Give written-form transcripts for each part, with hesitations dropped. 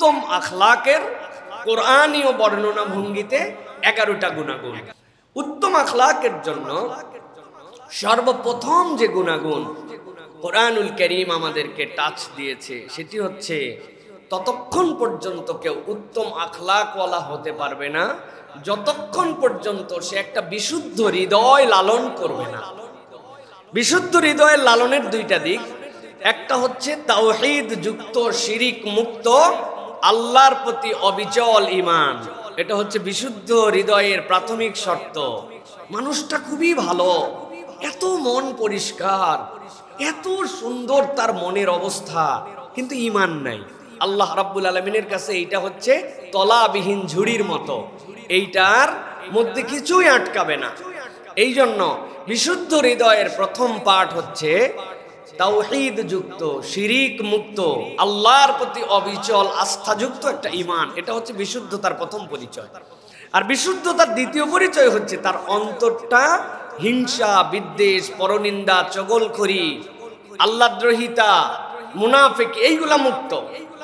উত্তম আখলাকের কোরআনীয় বর্ণনা ভঙ্গিতে 11টা গুণাগুণ। উত্তম আখলাকের জন্য সর্বপ্রথম যে গুণাগুণ কোরআনুল কারীম আমাদেরকে টাচ দিয়েছে সেটি হচ্ছে, ততক্ষণ পর্যন্ত কেউ উত্তম আখলাকওয়ালা হতে পারবে না যতক্ষণ পর্যন্ত সে একটা বিশুদ্ধ হৃদয় লালন করবে না। বিশুদ্ধ হৃদয়ের লালনের দুইটা দিক, একটা হচ্ছে তাওহীদ যুক্ত শিরিক মুক্ত আল্লাহর প্রতি অবিচল ঈমান। এটা হচ্ছে বিশুদ্ধ হৃদয়ের প্রাথমিক শর্ত। মানুষটা খুবই ভালো, এত মন পরিষ্কার, এত সুন্দর তার মনের অবস্থা, কিন্তু ঈমান নাই। আল্লাহ রাব্বুল আলামিনের কাছে এইটা হচ্ছে তলাবিহীন ঝুড়ির মতো, এইটার মধ্যে কিছুই আটকাবে না। এই জন্য বিশুদ্ধ হৃদয়ের প্রথম পাঠ হচ্ছে তাওহীদ যুক্ত শিরিক মুক্ত আল্লাহর প্রতি অবিচল আস্থাযুক্ত একটা ঈমান। এটা হচ্ছে বিশুদ্ধতার প্রথম পরিচয়। আর বিশুদ্ধতার দ্বিতীয় পরিচয় হচ্ছে তার অন্তরটা হিংসা, বিদ্বেষ, পরনিন্দা, চগলখড়ি, আল্লাহদ্রোহিতা, মুনাফিক এইগুলা মুক্ত।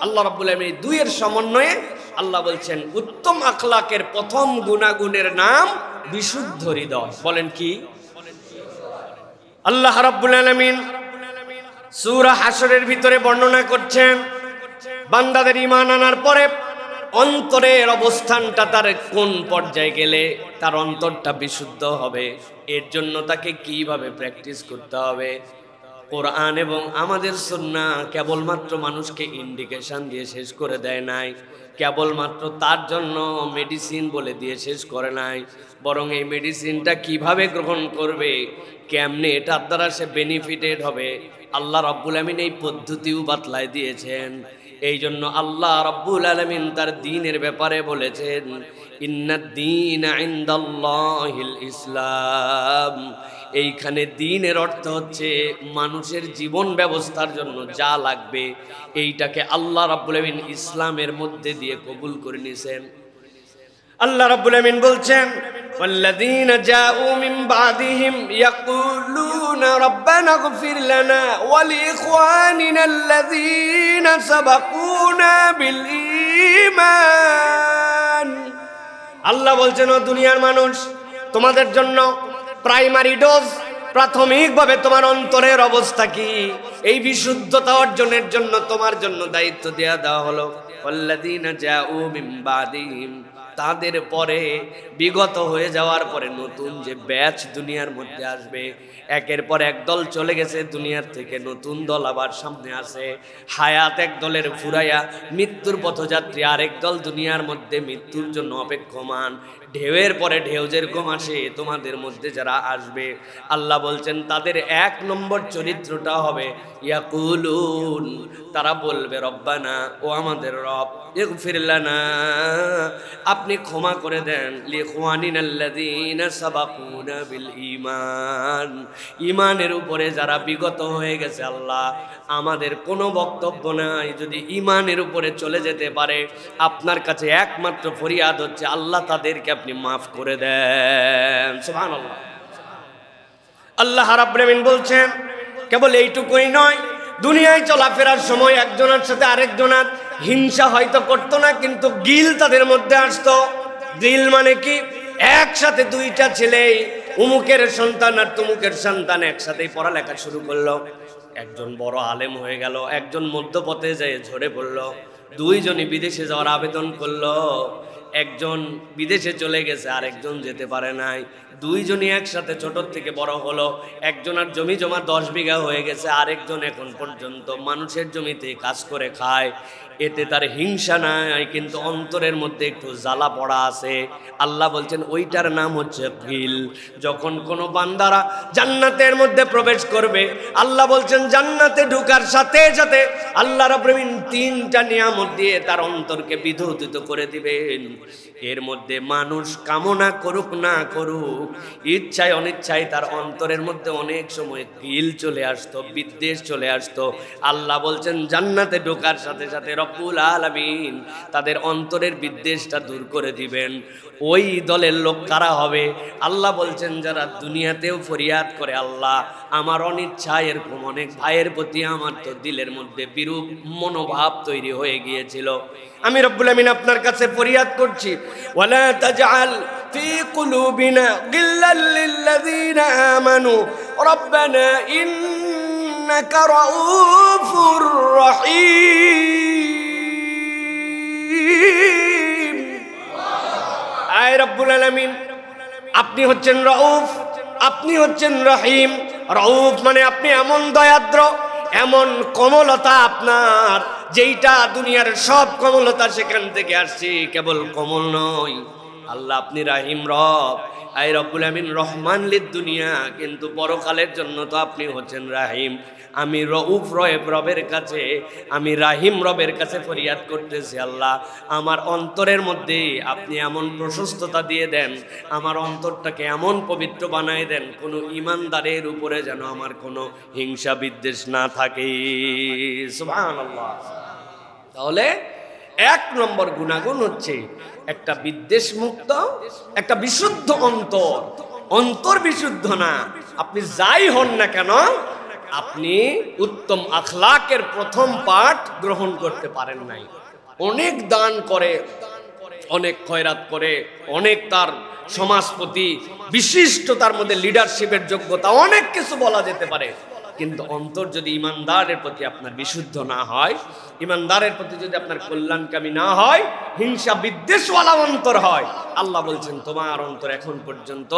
আল্লাহ রাব্বুল আলামিন দুইয়ের সমন্বয়ে আল্লাহ বলছেন উত্তম আখলাকের প্রথম গুণাগুণের নাম বিশুদ্ধ হৃদয়। বলেন কি? আল্লাহ রাব্বুল আলামিন সূরা হাশরের ভিতরে বর্ণনা করছেন বান্দাদের ঈমান আনার পরে অন্তরের অবস্থানটা তার কোন পর্যায়ে গেলে তার অন্তরটা বিশুদ্ধ হবে, এর জন্য তাকে কিভাবে প্র্যাকটিস করতে হবে। কোরআন এবং আমাদের সুন্নাহ কেবলমাত্র মানুষকে ইন্ডিকেশন দিয়ে শেষ করে দেয় নাই, কেবলমাত্র তার জন্য মেডিসিন বলে দিয়ে শেষ করে নাই, বরং এই মেডিসিনটা কিভাবে গ্রহণ করবে, কেমনে এটার দ্বারা সে বেনিফিটেড হবে, আল্লাহ রাব্বুল আলামিন এই পদ্ধতিও বাতলায় দিয়েছেন। এই জন্য আল্লাহ রাব্বুল আলামিন তার দ্বীনের ব্যাপারে বলেছেন ইন্নাদ-দীনা ইনদাল্লাহিল ইসলাম। এইখানে দ্বীনের অর্থ হচ্ছে মানুষের জীবন ব্যবস্থার জন্য যা লাগবে এইটাকে আল্লাহ রাব্বুল আলামিন ইসলামের মধ্যে দিয়ে কবুল করে নিয়েছেন। আল্লাহ রাব্বুল আলামিন বলছেন ওয়াল্লাযীনা জাউ মিন বাদিহিম ইয়াকুলুনা রাব্বানা ইগফির লানা ওয়া লিইখওয়ানিনা আল্লাযীনা সাবাকুনা বিল ঈমান। আল্লাহ বলছেন ও দুনিয়ার মানুষ, তোমাদের জন্য প্রাইমারি ডোজ, প্রাথমিকভাবে তোমার অন্তরের অবস্থা কি এই বিশুদ্ধতা অর্জনের জন্য তোমার জন্য দায়িত্ব দেওয়া হলো ওয়াল্লাযীনা জাউ মিন বাদিহিম, তাদের পরে বিগত হয়ে যাওয়ার পরে নতুন যে ব্যাচ দুনিয়ার মধ্যে আসবে, একের পর এক দল চলে গেছে দুনিয়ার থেকে, নতুন দল আবার সামনে আসে। হায়াত এক দলের ফুরাইয়া মৃত্যুর পথযাত্রী, আরেক দল দুনিয়ার মধ্যে মৃত্যুর জন্য অপেক্ষমান। ঢেউয়ের পরে ঢেউ যেরকম আসে তোমাদের মধ্যে যারা আসবে, আল্লাহ বলছেন তাদের 1 নম্বর চরিত্রটা হবে ইয়াকুলুন, তারা বলবে রব্বানা, ও আমাদের রব, ইগফির লানা, আপনি ক্ষমা করে দেন, লিইখওয়ানিনাল্লাযীনা সাবাকুনা বিল ঈমান, ঈমানের উপরে যারা বিগত হয়ে গেছে। আল্লাহ আমাদের কোনো বক্তব্য নাই, যদি ঈমানের উপরে চলে যেতে পারে আপনার কাছে একমাত্র ফরিয়াদ হচ্ছে আল্লাহ তাদেরকে আপনি মাফ করে দেন। সুবহানাল্লাহ। আল্লাহ রাব্বুল আলামিন বলছেন কেবল এইটুকুই নয়, দুনিয়ায় চলাফেরার সময় একজনের সাথে আরেকজনের হিংসা হয়তো করতো না, কিন্তু গিল তাদের মধ্যে আসতো। গিল মানে কি? একসাথে দুইটা ছেলে, উমুকের সন্তান আর তুমুকের সন্তান একসাথেই পড়ালেখা শুরু করলো, একজন বড় আলেম হয়ে গেল, একজন মধ্যপথে যেয়ে ঝরে পড়লো, দুইজনই বিদেশে যাওয়ার আবেদন করলো, একজন বিদেশে চলে গেছে আর একজন যেতে পারে নাই, দুইজনই একসাথে ছোট থেকে বড় হলো, একজনের জমি জমা 10 বিঘা হয়ে গেছে, আরেকজন এখন পর্যন্ত মানুষের জমিতে কাজ করে খায়, এতে তার হিংসা নাই, কিন্তু অন্তরের মধ্যে একটু জ্বালা পড়া আছে। আল্লাহ বলছেন ওইটার নাম হচ্ছে গিল। যখন কোনো বান্দারা জান্নাতের মধ্যে প্রবেশ করবে, আল্লাহ বলছেন জান্নাতে ঢোকার সাথে সাথে আল্লাহ রাব্বুল আলামিন 3টা নিয়ামত দিয়ে তার অন্তরকে বিধৌত করে দিবেন। এর মধ্যে মানুষ কামনা করুক না করুক, ইচ্ছায় অনিচ্ছায় তার অন্তরের মধ্যে অনেক সময় গিল চলে আসতো, বিদ্বেষ চলে আসতো। আল্লাহ বলছেন জান্নাতে ঢোকার সাথে সাথে রব্বুল আলামিন তাদের অন্তরের বিদ্বেষটা দূর করে দিবেন। ওই দলের লোক কারা হবে? আল্লাহ বলছেন যারা দুনিয়াতেও ফরিয়াদ করে, আল্লাহ আমার অনিচ্ছায় এরকম অনেক ভাইয়ের প্রতি আমার তো দিলের মধ্যে বিরূপ মনোভাব তৈরি হয়ে গিয়েছিল, আমি রব্বুল আমিন আপনার কাছে ফরিয়াদ করছি, ওয়ালা তাজআল ফি কুলুবিনা গিল্লাল লিল্লাযীনা আমানু রাব্বানা ইন্নাকা রাউফুর রহিম। আয় রব্বুল আলামিন, আপনি হচ্ছেন রউফ, আপনি হচ্ছেন রহিম। রউফ মানে আপনি এমন দয়াদ্র, এমন কোমলতা আপনার, যেইটা দুনিয়ার সব কোমলতা সেখান থেকে আসছে, কেবল কোমল নয়। আল্লাহ আপনি রাহিম রব। আয় রব্বুল আমিন রহমান লিদ দুনিয়া, কিন্তু পরকালের জন্য তো আপনি হচ্ছেন রাহিম। আমি রউফ রবের কাছে, আমি রাহিম রবের কাছে ফরিয়াদ করতেছি, আল্লাহ আমার অন্তরের মধ্যে আপনি এমন প্রশস্ততা দিয়ে দেন, আমার অন্তরটাকে এমন পবিত্র বানায় দেন, কোনো ইমানদারের উপরে যেন আমার কোনো হিংসা বিদ্বেষ না থাকে। সুবহানাল্লাহ। তাহলে এক নম্বর গুণাগুণ হচ্ছে একটা বিদ্বেষ মুক্ত, একটা বিশুদ্ধ অন্তর। অন্তর বিশুদ্ধ না, আপনি যাই হন না কেন, আপনি উত্তম আখলাকের প্রথম পাঠ গ্রহণ করতে পারেন নাই। অনেক দান করে, অনেক খয়রাত করে, অনেক তার সমাজপতি বিশিষ্ট, তার মধ্যে লিডারশিপের যোগ্যতা, অনেক কিছু বলা যেতে পারে, কিন্তু অন্তর যদি ইমানদারের প্রতি আপনার বিশুদ্ধ না হয়, ইমানদারের প্রতি যদি আপনার কল্যাণকামী না হয়, হিংসা বিদ্বেষওয়ালা অন্তর হয়, আল্লাহ বলছেন তোমার অন্তর এখন পর্যন্ত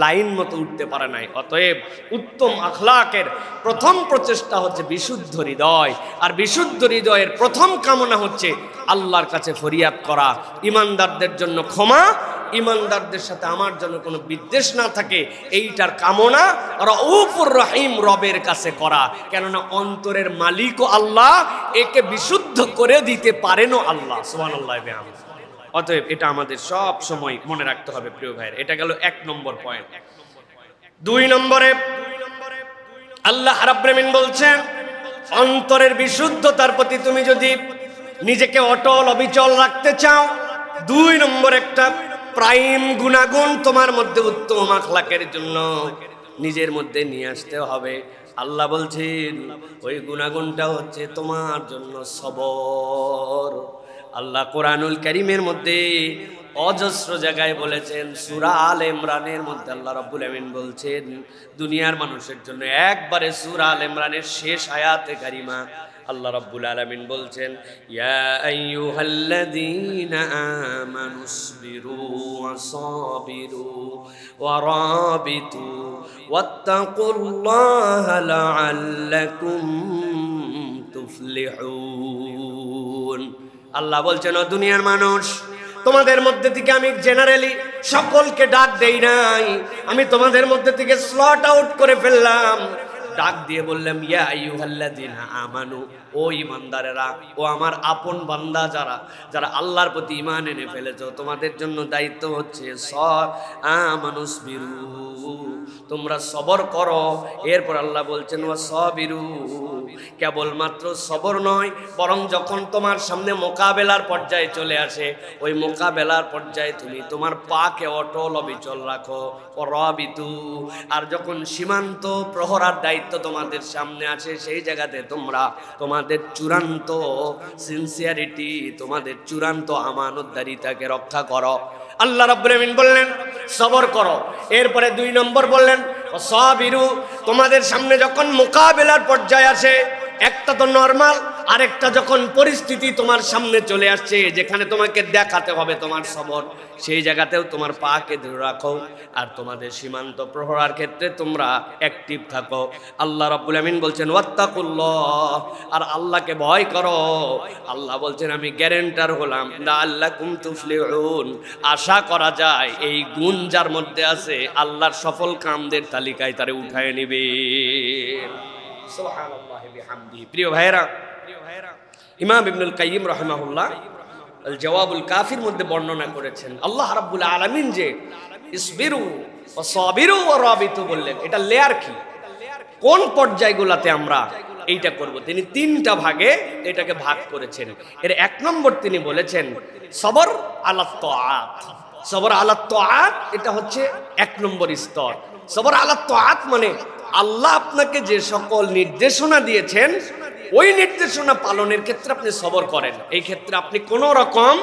লাইন মতো উঠতে পারে নাই। অতএব উত্তম আখলাকের প্রথম প্রচেষ্টা হচ্ছে বিশুদ্ধ হৃদয়, আর বিশুদ্ধ হৃদয়ের প্রথম কামনা হচ্ছে আল্লাহর কাছে ফরিয়াদ করা, ইমানদারদের জন্য ক্ষমা, ইমানদারদের সাথে আমার জন্য কোনো বিদ্বেষ না থাকে, এইটার কামনা রউফুর রহিম রবের কাছে করা। কেননা অন্তরের মালিকও আল্লাহ, একে বিশুদ্ধ করে দিতে পারেনও আল্লাহ। সুবহানাল্লাহ। অতএব এটা আমাদের সব সময় মনে রাখতে হবে প্রিয় ভাইয়ের। এটা গেল এক নম্বর পয়েন্ট। দুই নম্বরে আল্লাহ রাব্বুল আমিন বলছেন অন্তরের বিশুদ্ধতার প্রতি তুমি যদি নিজেকে অটল অবিচল রাখতে চাও, দুই নম্বর একটা প্রাইম গুণাগুণ তোমার মধ্যে উত্তম আখলাকের জন্য নিজের মধ্যে নিয়ে আসতে হবে। আল্লাহ বলছেন ওই গুণাগুণটা হচ্ছে তোমার জন্য সবর। আল্লাহ কোরআনুল কারীমের মধ্যে অজস্র জায়গায় বলেছেন। সূরা আলে ইমরানের মধ্যে আল্লাহ রাব্বুল আমিন বলছেন দুনিয়ার মানুষের জন্য, একবারে সূরা আলে ইমরানের শেষ আয়াতে কারিমা আল্লাহ রাব্বুল আলামিন বলছেন, ইয়া আইয়ুহাল্লাযীনা আমানুসবিরু ওয়াসাবিরু ওয়ারাবিতু ওয়াত্তাকুল্লাহা লাআল্লাকুম তুফলিহুন। আল্লাহ বলছেন ও দুনিয়ার মানুষ, তোমাদের মধ্যে থেকে আমি জেনারেলি সকলকে ডাক দেই নাই, আমি তোমাদের মধ্যে থেকে স্লট আউট করে ফেললাম। ডাক দিয়ে বললাম ইয়া আইয়ুহাল্লাযীনা আমানু, ও ইমানদারেরা, ও আমার আপন বান্দা যারা যারা আল্লাহর প্রতি ঈমান এনে ফেলেছো, তোমাদের জন্য দায়িত্ব হচ্ছে আমানুসবিরু, তোমরা সবর করো। এরপর আল্লাহ বলছেন ওয়াসাবিরু, কেবলমাত্র সবর নয়, বরং যখন তোমার সামনে মোকাবেলার পর্যায়ে চলে আসে, ওই মোকাবেলার পর্যায়ে তুমি তোমার পাকে অটল অবিচল রাখো। ওয়ারাবিতু, আর যখন সীমান্ত প্রহরার দায়িত্ব তোমাদের সামনে আসে, সেই জায়গাতে তোমরা তোমাদের চূড়ান্ত সিনসিয়ারিটি, তোমাদের চূড়ান্ত আমানতদারিতাকে রক্ষা করো। আল্লাহ রাব্বুল আমিন বললেন সবর করো। এরপরে দুই নম্বর বললেন সাবিরু, তোমাদের সামনে যখন মোকাবেলার পর্যায়ে আসে, একটা তো নরমাল, আরেকটা যখন পরিস্থিতি তোমার সামনে চলে আসছে যেখানে তোমাকে দেখাতে হবে তোমার সবর, সেই জায়গাতেও তোমার পাকে ধরে রাখো। আর তোমাদের সীমান্ত প্রহরার ক্ষেত্রে তোমরা অ্যাক্টিভ থাকো। আল্লাহ রাব্বুল আমিন বলছেন ওয়াত্তাকুল্লাহ, আর আল্লাহকে ভয় করো। আল্লাহ বলছেন আমি গ্যারান্টার হলাম লাআল্লাকুম তুফলিহুন, আশা করা যায় এই গুণ যার মধ্যে আছে আল্লাহর সফল কামদের তালিকায় তারে উঠায় নেবে। সুবহানাল্লাহি বিহামদিহি। প্রিয় ভাইরা, ইমাম ইবনুল কাইয়িম রাহিমাহুল্লাহ আল জওয়াবুল কাফির মধ্যে বর্ণনা করেছেন আল্লাহ রাব্বুল আলামিন যে ইসবিরু ওয়া সাবিরু ওয়া রাবিতু বললেন, এটা লেয়ার কি, কোন পর্যায়গুলোতে আমরা এইটা করব। তিনি তিনটা ভাগে এটাকে ভাগ করেছেন। এর এক নম্বর তিনি বলেছেন সবর আলা তাআত। সবর আলা তাআত এটা হচ্ছে এক নম্বর স্তর। সবর আলা তাআত মানে আল্লাহ আপনাকে যে সকল নির্দেশনা দিয়েছেন ওই নির্দেশনা পালনের ক্ষেত্রে আপনি সবর করেন। এই ক্ষেত্রে আপনি কোনো রকম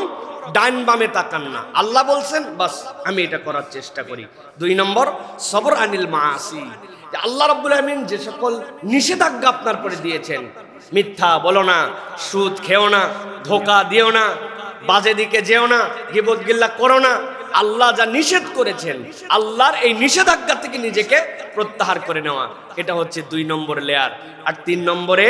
ডান বামে তাকান না। আল্লাহ বলছেন বাস আমি এটা করার চেষ্টা করি। দুই নম্বর সবর আনিল মাসি, আল্লাহ রাব্বুল আমিন যে সকল নিষেধাজ্ঞা আপনার পরে দিয়েছেন, মিথ্যা বলো না, সুদ খেও না, ধোকা দিও না, বাজে দিকে যেও না, গীবত গিল্লা করো না, আল্লাহ যা নিষেধ করেছেন আল্লাহর এই নিষেধাজ্ঞা থেকে নিজেকে প্রত্যাহার করে নেওয়া, এটা হচ্ছে দুই নম্বর লেয়ার। আর তিন নম্বরে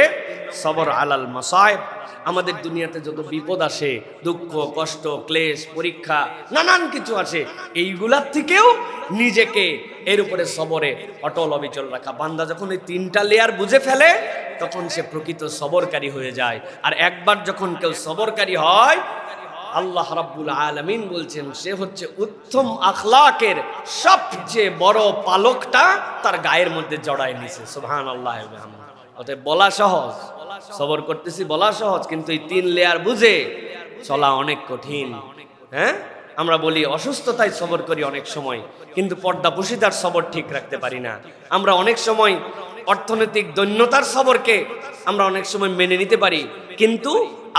সবর আলাল মাসায়েব। আমাদের দুনিয়াতে যত বিপদ আসে, দুঃখ কষ্ট ক্লেশ পরীক্ষা নানান কিছু আসে, এইগুলার থেকেও নিজেকে এর উপরে সবরে অটল অবিচল রাখা। বান্দা যখন এই তিনটা লেয়ার বুঝে ফেলে তখন সে প্রকৃত সবরকারী হয়ে যায়। আর একবার যখন কেউ সবরকারী হয় আল্লাহ রাব্বুল আলামিন বলছেন সে হচ্ছে উত্তম আখলাকের সবচেয়ে বড় পালকটা তার গায়ের মধ্যে জড়ায় নিছে। সুবহানাল্লাহ। অতএব বলা সহজ, সবর করতেছি বলা সহজ, কিন্তু এই তিন লেয়ার বুঝে চলা অনেক কঠিন। হ্যাঁ, আমরা বলি অসুস্থতায় সবর করি অনেক সময়, কিন্তু পর্দাপুশিতার সবর ঠিক রাখতে পারি না। আমরা অনেক সময় অর্থনৈতিক দৈন্যতার সবরকে আমরা অনেক সময় মেনে নিতে পারি, কিন্তু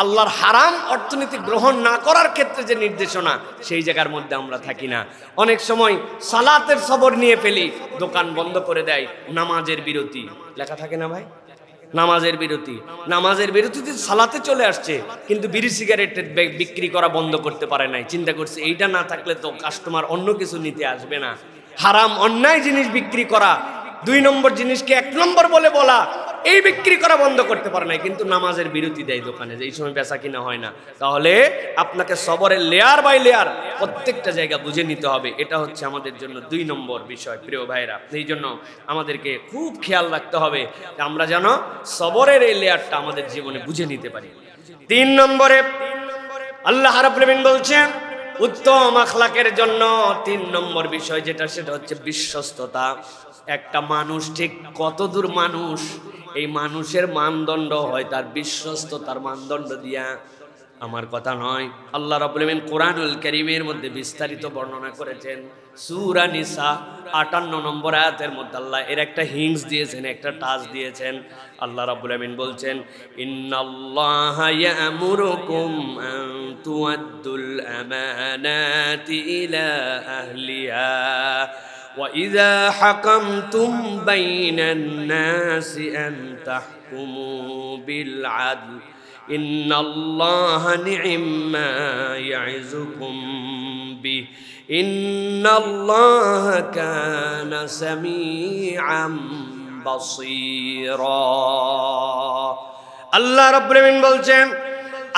আল্লাহর হারাম অর্থনীতি গ্রহণ না করার ক্ষেত্রে যে নির্দেশনা সেই জায়গার মধ্যে আমরা থাকি না। অনেক সময় সালাতের সবর নিয়ে ফেলি, দোকান বন্ধ করে দেয়, নামাজের বিরতি লেখা থাকে না ভাই, নামাজের বিরতি। নামাজের বিরতিতে সালাতে চলে আসছে, কিন্তু বিড়ি সিগারেটের বিক্রি করা বন্ধ করতে পারে নাই। চিন্তা করছে এইটা না থাকলে তো কাস্টমার অন্য কিছু নিতে আসবে না। হারাম অন্যায় জিনিস বিক্রি করা, দুই নম্বর জিনিসকে এক নম্বর বলে বলা, এই বিক্রি করা বন্ধ করতে পারে নাই, কিন্তু নামাজের বিরতি দেয় দোকানে, যে এই সময় বেচা কিনা হয় না। তাহলে আপনাকে সবরের লেয়ার বাই লেয়ার প্রত্যেকটা জায়গা বুঝে নিতে হবে। এটা হচ্ছে আমাদের জন্য দুই নম্বর বিষয়। প্রিয় ভাইরা, এই জন্য আমাদেরকে খুব খেয়াল রাখতে হবে যে আমরা যেন সবরের এই লেয়ারটা আমাদের জীবনে বুঝে নিতে পারি। তিন নম্বরে আল্লাহ রাব্বুল আমিন বলছেন উত্তম আখলাকের জন্য তিন নম্বর বিষয় যেটা, সেটা হচ্ছে বিশ্বস্ততা। একটা মানুষ ঠিক কতদূর মানুষ, এই মানুষের মানদণ্ড হয় তার বিশ্বস্ততার মানদণ্ড দিয়া। আমার কথা নয়, আল্লাহ রাব্বুল আমিন কোরআনুল কারীমের মধ্যে বিস্তারিত বর্ণনা করেছেন। সূরা নিসা ৫৮ নম্বর আয়াতের মধ্যে আল্লাহ এর একটা হিংস দিয়েছেন, একটা টাচ দিয়েছেন। আল্লাহ রাব্বুল আমিন বলছেন ইন্নাল্লাহা ইয়া'মুরুকুম আন তুআদ্দুল আমানাতি ইলা আহলিহা وَإِذَا حَكَمْتُمْ بَيْنَ النَّاسِ أَن تَحْكُمُوا بِالْعَدْلِ إِنَّ اللَّهَ نِعِمَّا يَعِظُكُم بِهِ إِنَّ اللَّهَ كَانَ سَمِيعًا بَصِيرًا। আল্লাহ রাব্বুল আমিন বলছেন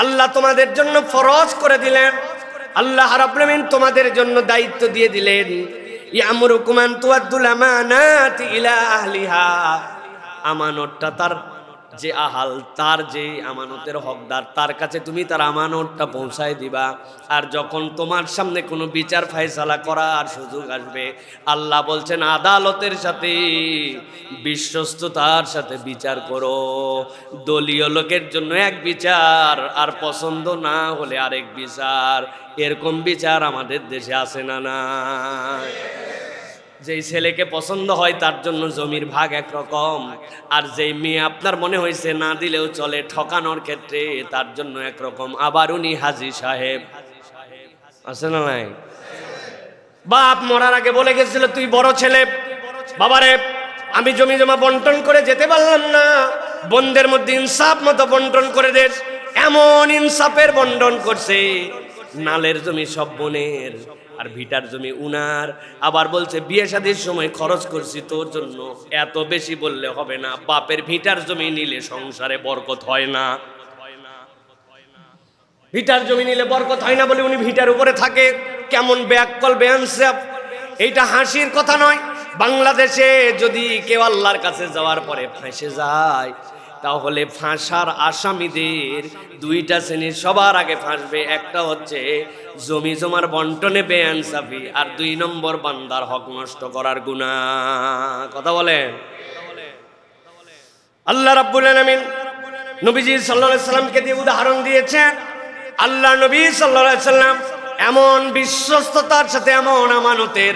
আল্লাহ তোমাদের জন্য ফরজ করে দিলেন, আল্লাহ রাব্বুল আমিন তোমাদের জন্য দায়িত্ব দিয়ে দিলেন ইয়ামুরুকুম আন তুআদ্দুল আমানাতি ইলা আহলিহা। আমানতটা তার যে আহাল, তার যে আমানতের হকদার, তার কাছে তুমি তার আমানতটা পৌঁছায় দিবা। আর যখন তোমার সামনে কোনো বিচার ফায়সালা করার সুযোগ আসবে, আল্লাহ বলছেন আদালতের সাথে বিশ্বস্ততার সাথে বিচার করো। দলীয় লোকের জন্য এক বিচার, আর পছন্দ না হলে আরেক বিচার। এরকম বিচার আমাদের দেশে আছে না? না, যেই ছেলেকে পছন্দ হয় তার জন্য জমির ভাগ একরকম, আর যেই মেয়ে আপনার মনে হয়েছে না দিলেও চলে ঠকানোর ক্ষেত্রে তার জন্য একরকম। আবার উনি হাজী সাহেব আছে না নাই? বাপ মরার আগে বলে গেছিল তুই বড় ছেলে, বাবারে আমি জমি জমা বন্টন করে যেতে পারলাম না, বোনদের মধ্যে ইনসাফ মতো বন্টন করে দে। এমন ইনসাফের বন্টন করছে, নালের জমি সব বোনের আর ভিটার জমি উনার। আবার বলছে বিয়ে শাদীর সময় খরচ করছি তোর জন্য, এত বেশি বললে হবে না, বাপের ভিটার জমি নিলে সংসারে বরকত হয় না। ভিটার জমি নিলে বরকত হয় না বলে উনি ভিটার উপরে থাকে। কেমন ব্যাককল বেআনসাফ! এইটা হাসির কথা নয়। বাংলাদেশে যদি কেউ আল্লাহর কাছে যাওয়ার পরে ফাঁসে যায়, তাহলে ফাঁসার আসামিদের দুইটা শ্রেণীর সবার আগে ফাঁসবে। একটা হচ্ছে জমি জমার বন্টনে বেআইনসাফি, আর দুই নম্বর বান্দার হক নষ্ট করার গুনাহ। কথা বলেন। আল্লাহ রাব্বুল আলামিন নবীজি সাল্লাল্লাহু আলাইহি সাল্লামকে দিয়ে উদাহরণ দিয়েছেন। আল্লাহ নবী সাল্লাল্লাহু আলাইহি সাল্লাম এমন বিশ্বস্ততার সাথে, এমন আমানতের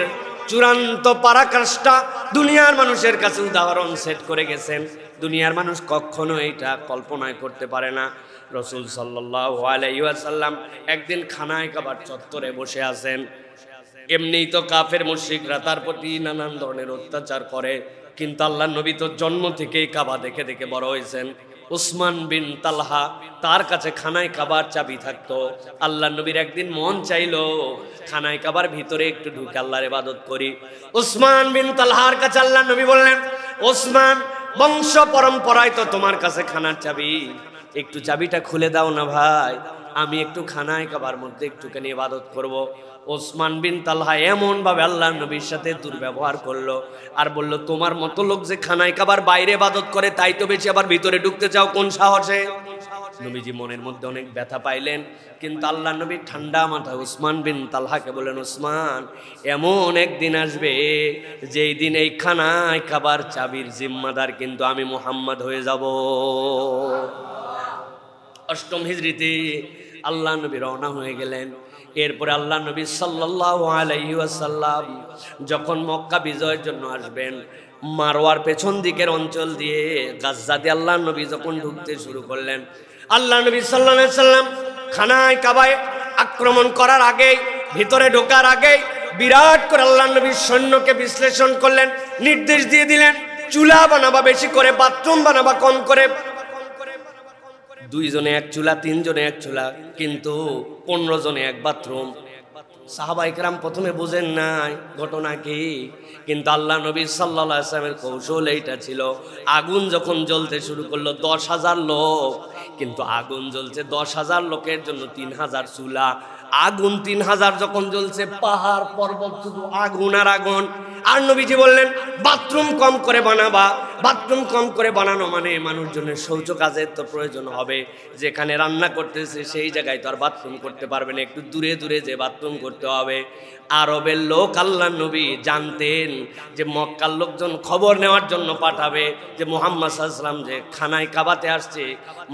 চূড়ান্ত পরাকাষ্ঠা দুনিয়ার মানুষের কাছে উদাহরণ সেট করে গেছেন। দুনিয়ার মানুষ কখনো এটা কল্পনাই করতে পারে না। রাসূল সাল্লাল্লাহু আলাইহি ওয়াসাল্লাম একদিন খানায় কাবার চত্বরে বসে আছেন। এমনিই তো কাফের মুশরিকরা তার প্রতি নানান ধরনের অত্যাচার করে, কিন্তু আল্লাহ নবী তো জন্ম থেকেই কাবা দেখে দেখে বড় হয়েছেন। উসমান বিন তালহা, তার কাছে খানায় কাবার চাবি থাকতো। আল্লাহ নবীর একদিন মন চাইলো খানায় কাবার ভিতরে একটু ঢুকে আল্লাহর ইবাদত করি। উসমান বিন তালহার কাছে আল্লাহ নবী বললেন, ওসমান, বংশ পরম্পরায় তো তোমার কাছে খানার চাবি, একটু চাবিটা খুলে দাও না ভাই, আমি একটু খানায় কাবার মধ্যে একটুখানি ইবাদত করব। ওসমান বিন তালহা এমন ভাবে আল্লাহ নবীর সাথে দুর্ব্যবহার করলো আর বলল, তোমার মতো লোক যে খানায় কাবার বাইরে ইবাদত করে তাই তো বেশি, আবার ভিতরে ঢুকতে চাও কোন সাহসে? নবীজি মনের মধ্যে অনেক ব্যথা পাইলেন, কিন্তু আল্লাহ নবী ঠান্ডা মাথায় উসমান বিন তালহাকে বললেন, উসমান, এমন একদিন আসবে যেই দিন এই খানায় কাবার চাবির জিম্মাদার কিন্তু আমি মুহাম্মদ হয়ে যাব। অষ্টম হিজরিতে আল্লাহ নবী রওনা হয়ে গেলেন। এরপরে আল্লাহ নবী সাল্লাল্লাহু আলাইহি ওয়াসাল্লাম যখন মক্কা বিজয়ের জন্য আসবেন, মারওয়ার পেছন দিকের অঞ্চল দিয়ে গাজ্জা দিয়ে আল্লাহ নবী যখন ঢুকতে শুরু করলেন, আল্লাহ নবী সাল্লাল্লাহু আলাইহি ওয়াসাল্লাম খানায় কাবায় আক্রমণ করার আগে, ভিতরে ঢোকার আগে বিরাট করে আল্লাহ নবীর সৈন্যকে বিশ্লেষণ করলেন, নির্দেশ দিয়ে দিলেন, চুলা বানাবা বেশি করে, বাথরুম বানাবা কম করে। 2 জনে এক চুলা, 3 জনে এক চুলা, কিন্তু 15 জনে এক বাথরুম। সাহাবায়ে কেরাম প্রথমে বুঝেন নাই ঘটনা কি, কিন্তু আল্লাহ নবী সাল্লাল্লাহু আলাইহি ওয়াসাল্লামের কৌশল এইটা ছিল। আগুন যখন জ্বলতে শুরু করলো, 10,000 লোক, কিন্তু আগুন জ্বলছে 10,000 লোকের জন্য 3,000 চুলা। আগুন 3,000 যখন জ্বলছে, পাহাড় পর্বত শুধু আগুন আর আগুন। আর নবীজি বললেন, বাথরুম কম করে বানাবা। বাথরুম কম করে বানানো মানে মানুষজনের শৌচ কাজের তো প্রয়োজন হবে, যেখানে রান্না করতেছে সেই জায়গায় তো আর বাথরুম করতে পারবে না, একটু দূরে দূরে যে বাথরুম করতে হবে। আরবের লোক আল্লাহ নবী জানতেন যে মক্কার লোকজন খবর নেওয়ার জন্য পাঠাবে যে মুহাম্মদ সাল্লাল্লাহু আলাইহি ওয়াসাল্লাম যে খানায় কাবাতে আসছে,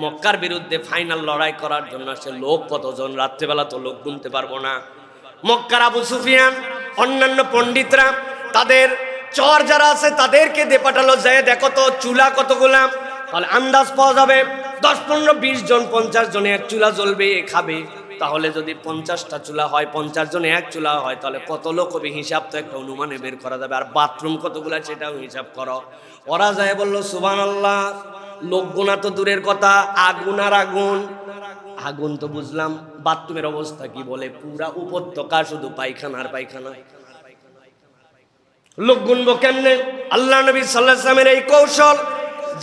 মক্কার বিরুদ্ধে ফাইনাল লড়াই করার জন্য আসছে। লোক কতজন, রাত্রেবেলা তো লোক গুনতে পারবো না। মক্কার আবু সুফিয়ান, অন্যান্য পণ্ডিতরা তাদের চর যারা আছে তাদেরকে দিয়ে পাঠালো, যায় দেখো তো চুলা কতগুলা, তাহলে আন্দাজ পাওয়া যাবে 10, 15, 20 জন, 50 জনে এক চুলা জ্বলবে খাবে। তাহলে যদি 50টা চুলা হয়, 50 জনে এক চুলা হয়, তাহলে কত লোক হবে হিসাব তো একটা অনুমানে বের করা যাবে। আর বাথরুম কতগুলা সেটাও হিসাব করো। ওরা যায় বলল, সুবহানাল্লাহ, লোক গোনা তো দূরের কথা, আগুন আর আগুন। আগুন তো বুঝলাম, বাথরুমের অবস্থা কি? বলে পুরা উপত্যকা শুধু পায়খানা আর পায়খানা। লোক গুনবো কেমনে? আল্লাহ নবী সাল্লাল্লাহু আলাইহি ওয়াসাল্লামের এই কৌশল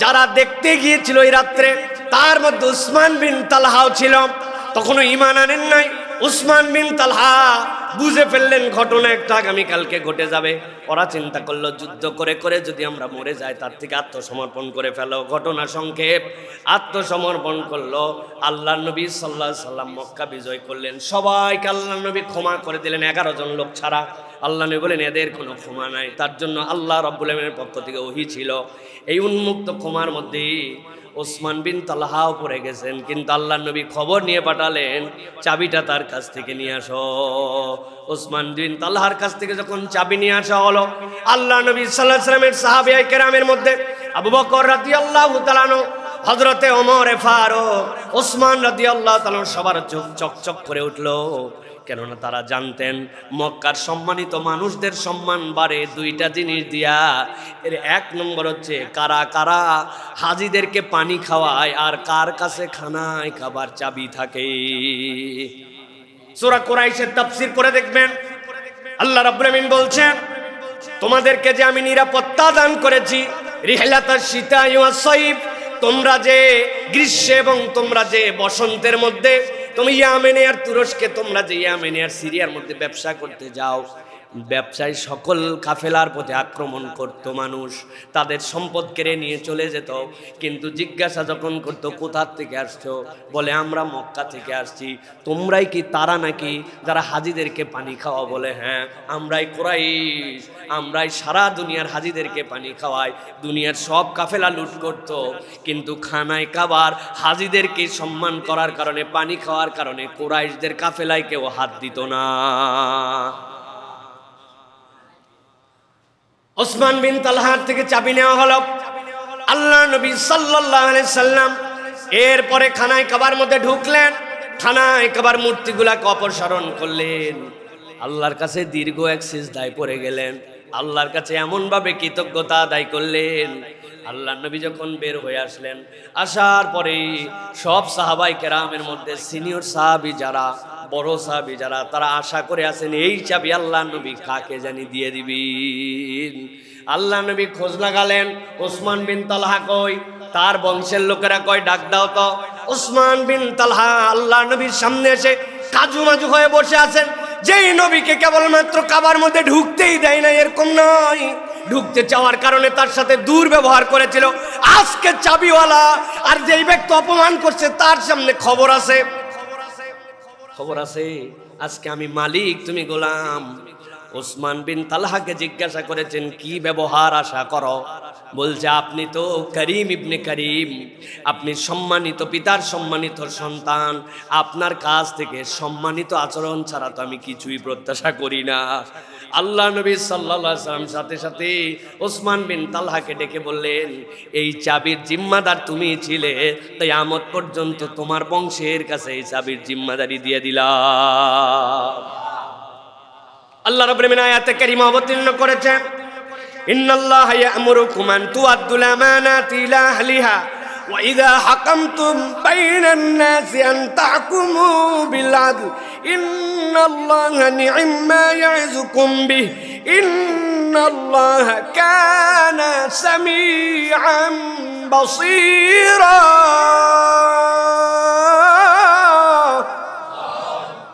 যারা দেখতে গিয়েছিল এই রাত্রে, তার মধ্যে উসমান বিন তালহাও ছিল। তখনও ঈমান আনেন নাই। উসমান বিন তালহা বুঝে ফেললেন ঘটনা একটা আগামীকালকে ঘটে যাবে। ওরা চিন্তা করলো, যুদ্ধ করে করে যদি আমরা মরে যাই, তার থেকে আত্মসমর্পণ করে ফেলো। ঘটনা সংক্ষেপ, আত্মসমর্পণ করলো। আল্লাহ নবী সাল্লাল্লাহু আলাইহি ওয়াসাল্লাম মক্কা বিজয় করলেন। সবাইকে আল্লাহ নবী ক্ষমা করে দিলেন, 11 জন লোক ছাড়া। আল্লাহ নবী বলেন, এদের কোনো ক্ষমা নাই। তার জন্য আল্লাহ রাব্বুল আলামিনের পক্ষ থেকে ওহী ছিল। এই উন্মুক্ত ক্ষমার মধ্যে ওসমান বিন তালহাও পড়ে গেছেন, কিন্তু আল্লাহ নবী খবর নিয়ে পাঠালেন, চাবিটা তার কাছ থেকে নিয়ে আসো। ওসমান বিন তালহার কাছ থেকে যখন চাবি নিয়ে আসা হলো, আল্লাহ নবী সাল্লাল্লাহু আলাইহি ওয়াসাল্লামের সাহাবায়ে কেরামের মধ্যে আবু বকর রাদিয়াল্লাহু তাআলা আনহু, হযরতে ওমর ফারুক, ওসমান রাদিয়াল্লাহু তাআলা সবার চোখ চকচক করে উঠলো। কেননা তারা জানতেন মক্কার সম্মানিত মানুষদের সম্মান বাড়ে 2টা জিনিস দিয়া। এর 1 নম্বর হচ্ছে কারা কারা হাজীদেরকে পানি খাওয়ায় আর কার কাছে খানায় খাবার চাবি থাকে। সূরা কুরাইশের তাফসীর করে দেখবেন, আল্লাহ রাব্বুল আমিন বলছেন, তোমাদেরকে যে আমি নিরাপত্তা দান করেছি, রিহলাতাশ শীতাই ওয়াস সাইফ, তোমরা যে গ্রীষ্মে এবং তোমরা যে বসন্তের মধ্যে তুমি ইয়ামেনে আর তুরস্কে, তোমরা যে ইয়ামেনে আর সিরিয়ার মধ্যে ব্যবসা করতে যাও, ব্যবসায়ী সকল কাফেলার প্রতি আক্রমণ করত মানুষ, তাদের সম্পদ কেড়ে নিয়ে চলে যেত। কিন্তু জিজ্ঞাসা যখন করতো কোথা থেকে আসছো, বলে আমরা মক্কা থেকে আসছি। তোমরাই কি তারা নাকি যারা হাজিদেরকে পানি খাওয়া? বলে হ্যাঁ, আমরাই কুরাইশ, আমরাই সারা দুনিয়ার হাজিদেরকে পানি খাওয়াই। দুনিয়ার সব কাফেলা লুট করত, কিন্তু খানায় কাবার হাজিদেরকে সম্মান করার কারণে, পানি খাওয়ার কারণে কুরাইশদের কাফেলায় কেউ হাত দিত না। ওসমান বিন তালহার থেকে চাবি নেওয়া হলো। আল্লাহ নবী সাল্লাল্লাহু আলাইহি সাল্লাম এরপরে খানায় কাবার মধ্যে ঢুকলেন, খানায় কাবার মূর্তিগুলাকে অপসারণ করলেন, আল্লাহর কাছে দীর্ঘ এক সিজদায় পড়ে গেলেন, আল্লাহর কাছে এমনভাবে কৃতজ্ঞতা আদায় করলেন। আল্লাহ নবী যখন বের হয়ে আসলেন, আসার পরে সব সাহাবাই কেরামের মধ্যে সিনিয়র সাহাবী যারা, বড় সাহাবী যারা, তারা আশা করে আছেন এই চাবি আল্লাহ নবী কাকে জানি দিয়ে দিবেন। আল্লাহ নবী খোঁজ লাগালেন, ওসমান বিন তালহা কই? তার বংশের লোকেরা কয় ডাক দাও তো। ওসমান বিন তালহা আল্লাহ নবীর সামনে এসে কাজু মাজু হয়ে বসে আছেন। যেই নবীকে কেবলমাত্র কাবার মধ্যে ঢুকতেই দেয় না এরকম নয়, ঢুকতে চাওয়ার কারণে তার সাথে দুর্ব্যবহার করেছিল, আজকে চাবিওয়ালা আর যেই ব্যক্তি অপমান করছে তার সামনে খবর আছে, খবর আছে, আজকে আমি মালিক, তুমি গোলাম। ওসমান বিন তালহাকে জিজ্ঞাসা করেছেন কি ব্যবহার আশা করো? বলছে আপনি তো করিম ইবনে করিম, আপনি সম্মানিত পিতার সম্মানিত সন্তান, আপনার কাছ থেকে সম্মানিত আচরণ ছাড়া তো আমি কিছুই প্রত্যাশা করি না। আল্লাহ নবী সাল্লাল্লাহু আলাইহি ওয়াসাল্লাম সাথে সাথে ওসমান বিন তালহাকে ডেকে বললেন, এই চাবির জিম্মাদার তুমি ছিলে, কিয়ামত পর্যন্ত তোমার বংশের কাছে এই চাবির জিম্মাদারি দিয়ে দিলাম। আল্লাহ রাব্বুল আলামিন আয়াতে কারিমা অবতীর্ণ করেছেন, ইন্নাল্লাহা ইয়া'মুরুকুম আন তু'আদ্দুল আমানাতি ইলা আহলিহা ওয়া ইযা হাকামতুম বাইনান নাসি আন তাহকুমু বিল আদল ইন্নাল্লাহা নি'ম্মা ইয়া'যুকুম বিহি ইন্নাল্লাহা কানা সামিআন বাসীরা।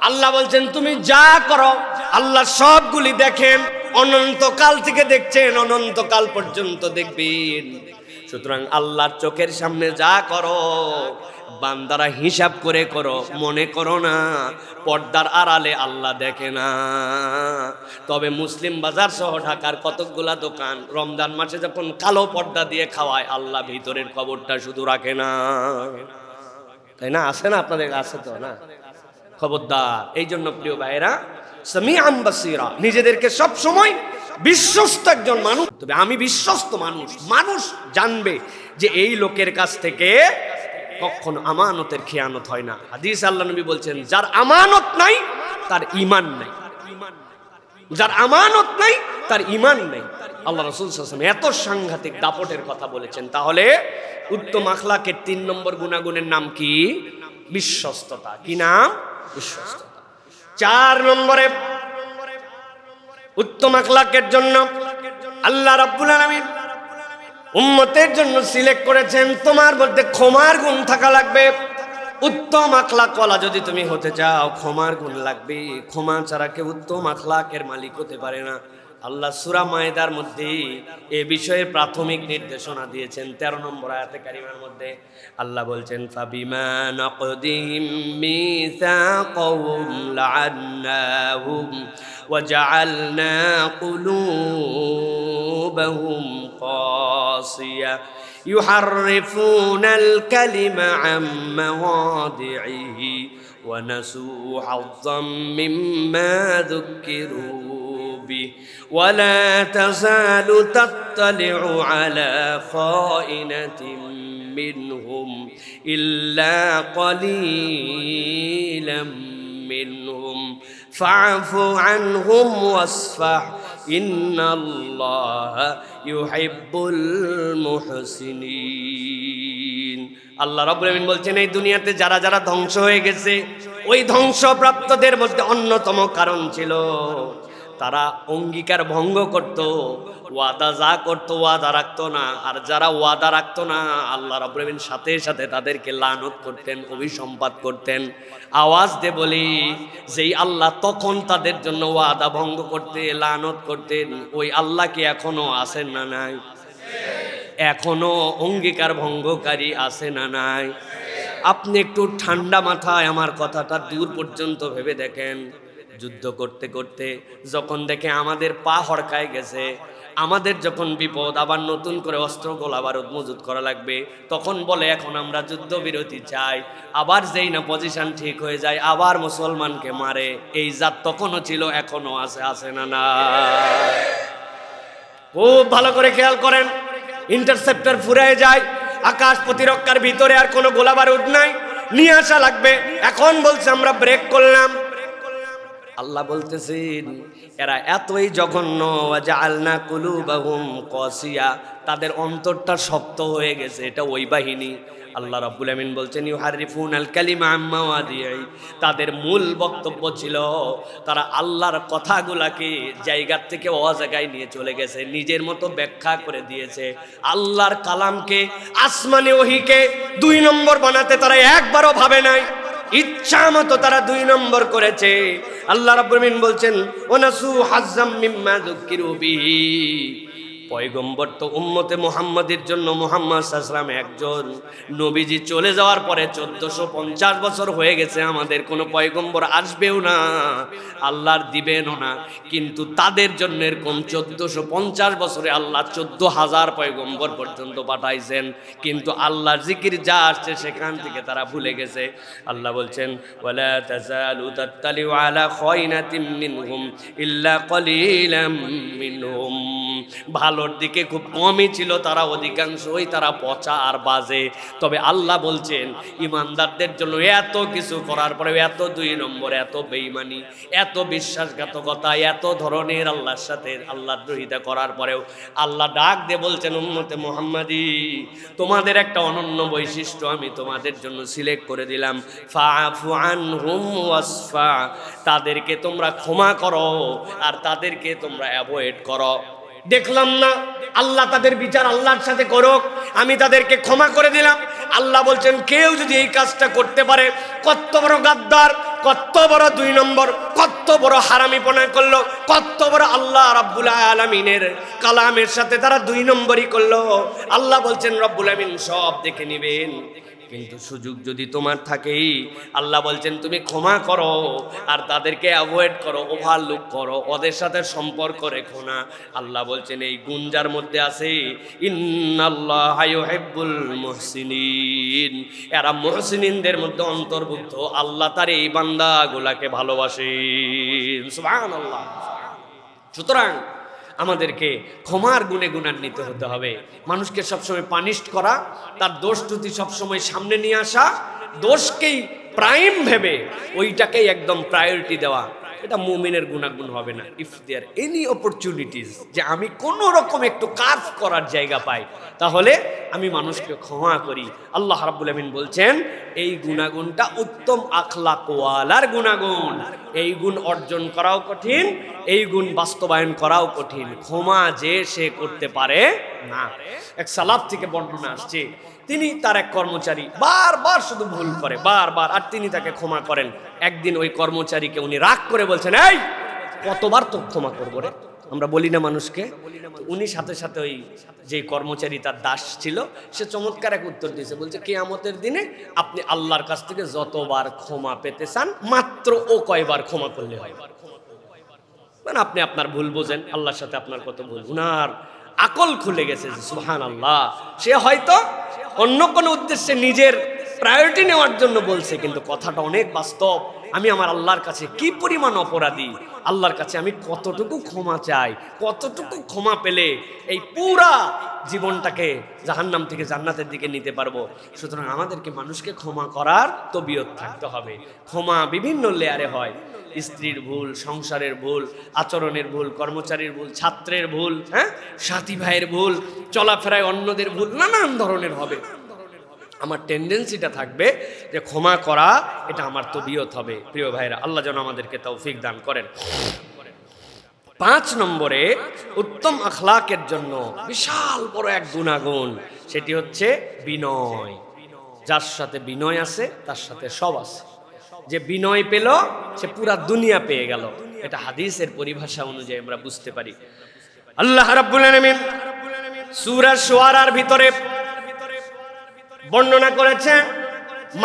আল্লাহ বলছেন তুমি যা করো আল্লাহ সবগুলি দেখেন, অনন্তকাল থেকে দেখছেন, অনন্তকাল পর্যন্ত দেখবেন। সুতরাং আল্লাহর চোখের সামনে যা করো বান্দারা হিসাব করে করো, মনে করো না পর্দার আড়ালে আল্লাহ দেখে না। তবে মুসলিম বাজার সহ ঢাকার কতকগুলা দোকান রমজান মাসে যখন কালো পর্দা দিয়ে খাওয়ায়, আল্লাহ ভিতরের খবরটা শুধু রাখে না, তাই না? আছে না আপনাদের? আছে তো না? খবরদার। এই জন্য প্রিয় ভাইয়েরা, সামিআন বাসীরা, নিজেদেরকে সব সময় বিশ্বস্ত একজন মানুষ, তবে আমি বিশ্বস্ত মানুষ, মানুষ জানবে যে এই লোকের কাছ থেকে কখনো আমানতের খেয়ানত হয় না। হাদিস আল্লাহ নবী বলছেন, যার আমানত নাই তার ঈমান নাই, যার আমানত নাই তার ঈমান নাই। আল্লাহ রাসূল সাল্লাল্লাহু আলাইহি ওয়াসাল্লাম এত সাংঘাতিক দাপটের কথা বলেছেন। তাহলে উত্তম আখলাকের 3 নম্বর গুণাগুণের নাম কি? বিশ্বস্ততা। কি নাম? বিশ্বস্ততা। 4 নম্বরে উত্তম আখলাকের জন্য আল্লাহ রাব্বুল আলামিন উম্মতের জন্য সিলেক্ট করেছেন, তোমার মধ্যে ক্ষমার গুণ থাকা লাগবে। উত্তম আখলাকওয়ালা যদি তুমি হতে চাও, ক্ষমার গুণ লাগবে। ক্ষমা ছাড়া কেউ উত্তম আখলাকের মালিক হতে পারে না। আল্লাহ সূরা মায়েদার মধ্যে এ বিষয়ে প্রাথমিক নির্দেশনা দিয়েছেন। 13 নম্বর আয়াতে কারিমার মধ্যে আল্লাহ বলছেন, ফাবিমা নাকদিহিম মিসাকাহুম লা'আন্নাহুম ওয়া জা'আলনা কুলুবাহুম কাসিয়া ইউহাররিফুনাল কালিমা আম মাওয়াদিহি ওয়া নাসু হাযযাম মিম্মা যুক্কিরু ولا تزال تطلع على خائنة منهم إلا قليلا منهم فاعف عنهم واصفح إن الله يحب المحسنين। আল্লাহ রাব্বুল আলামিন বলছেন, এই দুনিয়াতে যারা যারা ধ্বংস হয়ে গেছে, ওই ধ্বংসপ্রাপ্তদের মধ্যে অন্যতম কারণ ছিল তারা অঙ্গীকার ভঙ্গ করত, ওয়াদা যা করত ওয়াদা রাখতো না। আর যারা ওয়াদা রাখতো না আল্লাহ রাব্বুল আলামিন সাথে সাথে তাদেরকে লানত করতেন, অভিসম্পাত করতেন। আওয়াজ দিয়ে বলি, যেই আল্লাহ তখন তাদের জন্য ওয়াদা ভঙ্গ করতে লানত করতেন, ওই আল্লাহ কি এখনো আছেন না নাই? এখনো অঙ্গীকার ভঙ্গকারী আছে না নাই? আপনি একটু ঠান্ডা মাথায় আমার কথাটা দূর পর্যন্ত ভেবে দেখেন। যুদ্ধ করতে করতে যখন দেখে আমাদের পা হড়কায় গেছে, আমাদের যখন বিপদ, আবার নতুন করে অস্ত্র গোলা বারুদ মজুত করা লাগবে, তখন বলে এখন আমরা যুদ্ধবিরতি চাই। আবার যেই না পজিশন ঠিক হয়ে যায় আবার মুসলমানকে মারে। এই জাত তখনও ছিল, এখনো আছে না না? খুব ভালো করে খেয়াল করেন। ইন্টারসেপ্টর ফুরায় যায়, আকাশ প্রতিরক্ষার ভিতরে আর কোনো গোলা বারুদ নাই, নিয়ে আসা লাগবে। এখন বলছে আমরা ব্রেক করলাম। আল্লাহ বলতেছেন এরা এতই জঘন্য, জাআলনা কুলুবাহুম কাসিয়া, তাদের অন্তরটা শক্ত হয়ে গেছে। এটা ওই বাহিনী। আল্লাহ রাব্বুল আমিন বলছেন ইউহারিফুনাল কালিমা আম মাওয়াদিই, তাদের মূল বক্তব্য ছিল তারা আল্লাহর কথাগুলাকে জায়গার থেকে অজায়গায় নিয়ে চলে গেছে, নিজের মতো ব্যাখ্যা করে দিয়েছে। আল্লাহর কালামকে, আসমানে ওহীকে 2 নম্বর বানাতে তারা একবারও ভাবে নাই, ইচ্ছা মতো তারা 2 নম্বর করেছে। আল্লাহ রাব্বুল আমিন বলছেন ওয়ানাসু হাজ্জাম মিম্মা যুকিরু বিহি, পয়গম্বর তো উম্মতে মুহাম্মাদের জন্য মুহাম্মদ সাল্লাল্লাহু আলাইহি ওয়াসাল্লাম একজন। নবীজি চলে যাওয়ার পরে 1450 বছর হয়ে গেছে, আমাদের কোনো পয়গম্বর আসবেও না, আল্লাহর দিবেনও না। কিন্তু তাদের জন্য এরকম 1450 বছরে আল্লাহ 14,000 পয়গম্বর পর্যন্ত পাঠাইছেন, কিন্তু আল্লাহর জিকির যা আসছে সেখান থেকে তারা ভুলে গেছে। আল্লাহ বলছেন ওয়ালা তাযালু তাত্তালিউ আলা খায়নাতিন মিনহুম ইল্লা কলিলাম মিনহুম, ভালোর দিকে খুব কমই ছিল তারা, অধিকাংশই তারা পচা আর বাজে। তবে আল্লাহ বলছেন ইমানদারদের জন্য এত কিছু করার পরেও, এত 2 নম্বর, এত বেঈমানি, এত বিশ্বাসঘাতকতা, এত ধরনের আল্লাহর সাথে আল্লাহদ্রোহিতা করার পরেও আল্লাহ ডাক দিয়ে বলছেন উম্মতে মুহাম্মাদি, তোমাদের একটা অনন্য বৈশিষ্ট্য আমি তোমাদের জন্য সিলেক্ট করে দিলাম, ফাআফু আনহুম ওয়াসফা, তাদেরকে তোমরা ক্ষমা করো আর তাদেরকে তোমরা অ্যাভয়েড করো। দেখলাম না আল্লাহ তাদের বিচার আল্লাহর সাথে করুক, আমি তাদেরকে ক্ষমা করে দিলাম। আল্লাহ বলছেন কেউ যদি এই কাজটা করতে পারে, কত বড় গাদ্দার, কত বড় 2 নম্বর, কত বড় হারামিপনা করলো, কত বড় আল্লাহ রাব্বুল আলামিনের কালামের সাথে তারা 2 নম্বরই করলো। আল্লাহ বলছেন রব্বুল আলামিন সব দেখে নেবেন, কিন্তু সুযোগ যদি তোমার থাকেই আল্লাহ বলছেন তুমি ক্ষমা করো আর তাদেরকে অ্যাভয়েড করো, ওভারলুক করো, ওদের সাথে সম্পর্ক রেখো না। আল্লাহ বলছেন এই গুণ যার মধ্যে আছে, ইন্নাল্লাহা ইউহিব্বুল মুহসিনিন, এরা মুহসিনিনদের মধ্যে অন্তর্ভুক্ত। আল্লাহ তার এই বান্দাগুলাকে ভালোবাসেন, সুবহানাল্লাহ। সুতরাং আমাদেরকে ক্ষমার গুণে গুণান্বিত হতে হবে। মানুষকে সবসময় পানিশ করা, তার দোষ ত্রুটি সবসময় সামনে নিয়ে আসা, দোষকেই প্রাইম ভেবে ওইটাকেই একদম প্রায়োরিটি দেওয়া, এটা মুমিনের গুণাগুণ হবে না। ইফ দেয়ার এনি অপরচুনিটিস, যে আমি কোনো রকম একটু কাজ করার জায়গা পাই, তাহলে আমি মানুষকে ক্ষমা করি। আল্লাহ রাব্বুল আমিন বলছেন এই গুণাগুণটা উত্তম আখলাকওয়ালার গুণাগুণ। এই গুণ অর্জন করাও কঠিন, এই গুণ বাস্তবায়ন করাও কঠিন। ক্ষমা যে সে করতে পারে না। এক সালাফ থেকে বর্ণনা আসছে, তিনি তার এক কর্মচারী বারবার শুধু ভুল করে, বারবার, আর তিনি তাকে ক্ষমা করেন। একদিন ওই কর্মচারীকে উনি রাগ করে বলছেন, এই কতবার তো ক্ষমা করবো রে, আমরা বলি না মানুষকে। উনি সাথে সাথে ওই যে কর্মচারী তার দাস ছিল, সে চমৎকার এক উত্তর দিয়েছে, বলছে কিয়ামতের দিনে আপনি আল্লাহর কাছ থেকে যতবার ক্ষমা পেতে চান, মাত্র ও কয়বার ক্ষমা করলে হয়। মানে আপনি আপনার ভুল বোঝেন, আল্লাহর সাথে আপনার কত ভুল। উনার আকল খুলে গেছে, সুবহানাল্লাহ। সে হয়তো অন্য কোনো উদ্দেশ্যে নিজের প্রায়োরিটি নেওয়ার জন্য বলছে, কিন্তু কথাটা অনেক বাস্তব। আমি আমার আল্লাহর কাছে কি পরিমাণ অপরাধী, আল্লাহর কাছে আমি কতটুকু ক্ষমা চাই, কতটুকু ক্ষমা পেলে এই পুরা জীবনটাকে জাহান্নাম থেকে জান্নাতের দিকে নিতে পারবো। সুতরাং আমাদেরকে মানুষকে ক্ষমা করার তবিয়ত থাকতে হবে। ক্ষমা বিভিন্ন লেয়ারে হয়, স্ত্রীর ভুল, সংসারের ভুল, আচরণের ভুল, কর্মচারীর ভুল, ছাত্রের ভুল, সাথী ভাইয়ের ভুল, চলাফেরায় অন্যদের ভুল, নানান ধরনের হবে। আমার টেন্ডেন্সিটা থাকবে যে ক্ষমা করা, এটা আমার তবিয়ত হবে। প্রিয় ভাইরা, আল্লাহ যেন আমাদেরকে তৌফিক দান করেন। 5 নম্বরে উত্তম আখলাকের জন্য বিশাল বড় এক গুণাগুণ, সেটি হচ্ছে বিনয়। যার সাথে বিনয় আছে তার সাথে সব আছে। যে বিনয় পেল সে পুরা দুনিয়া পেয়ে গেল। এটা হাদিসের পরিভাষা অনুযায়ী আমরা বুঝতে পারি। আল্লাহ রাব্বুল আলামিন সূরা শুআরার ভিতরে বর্ণনা করেছেন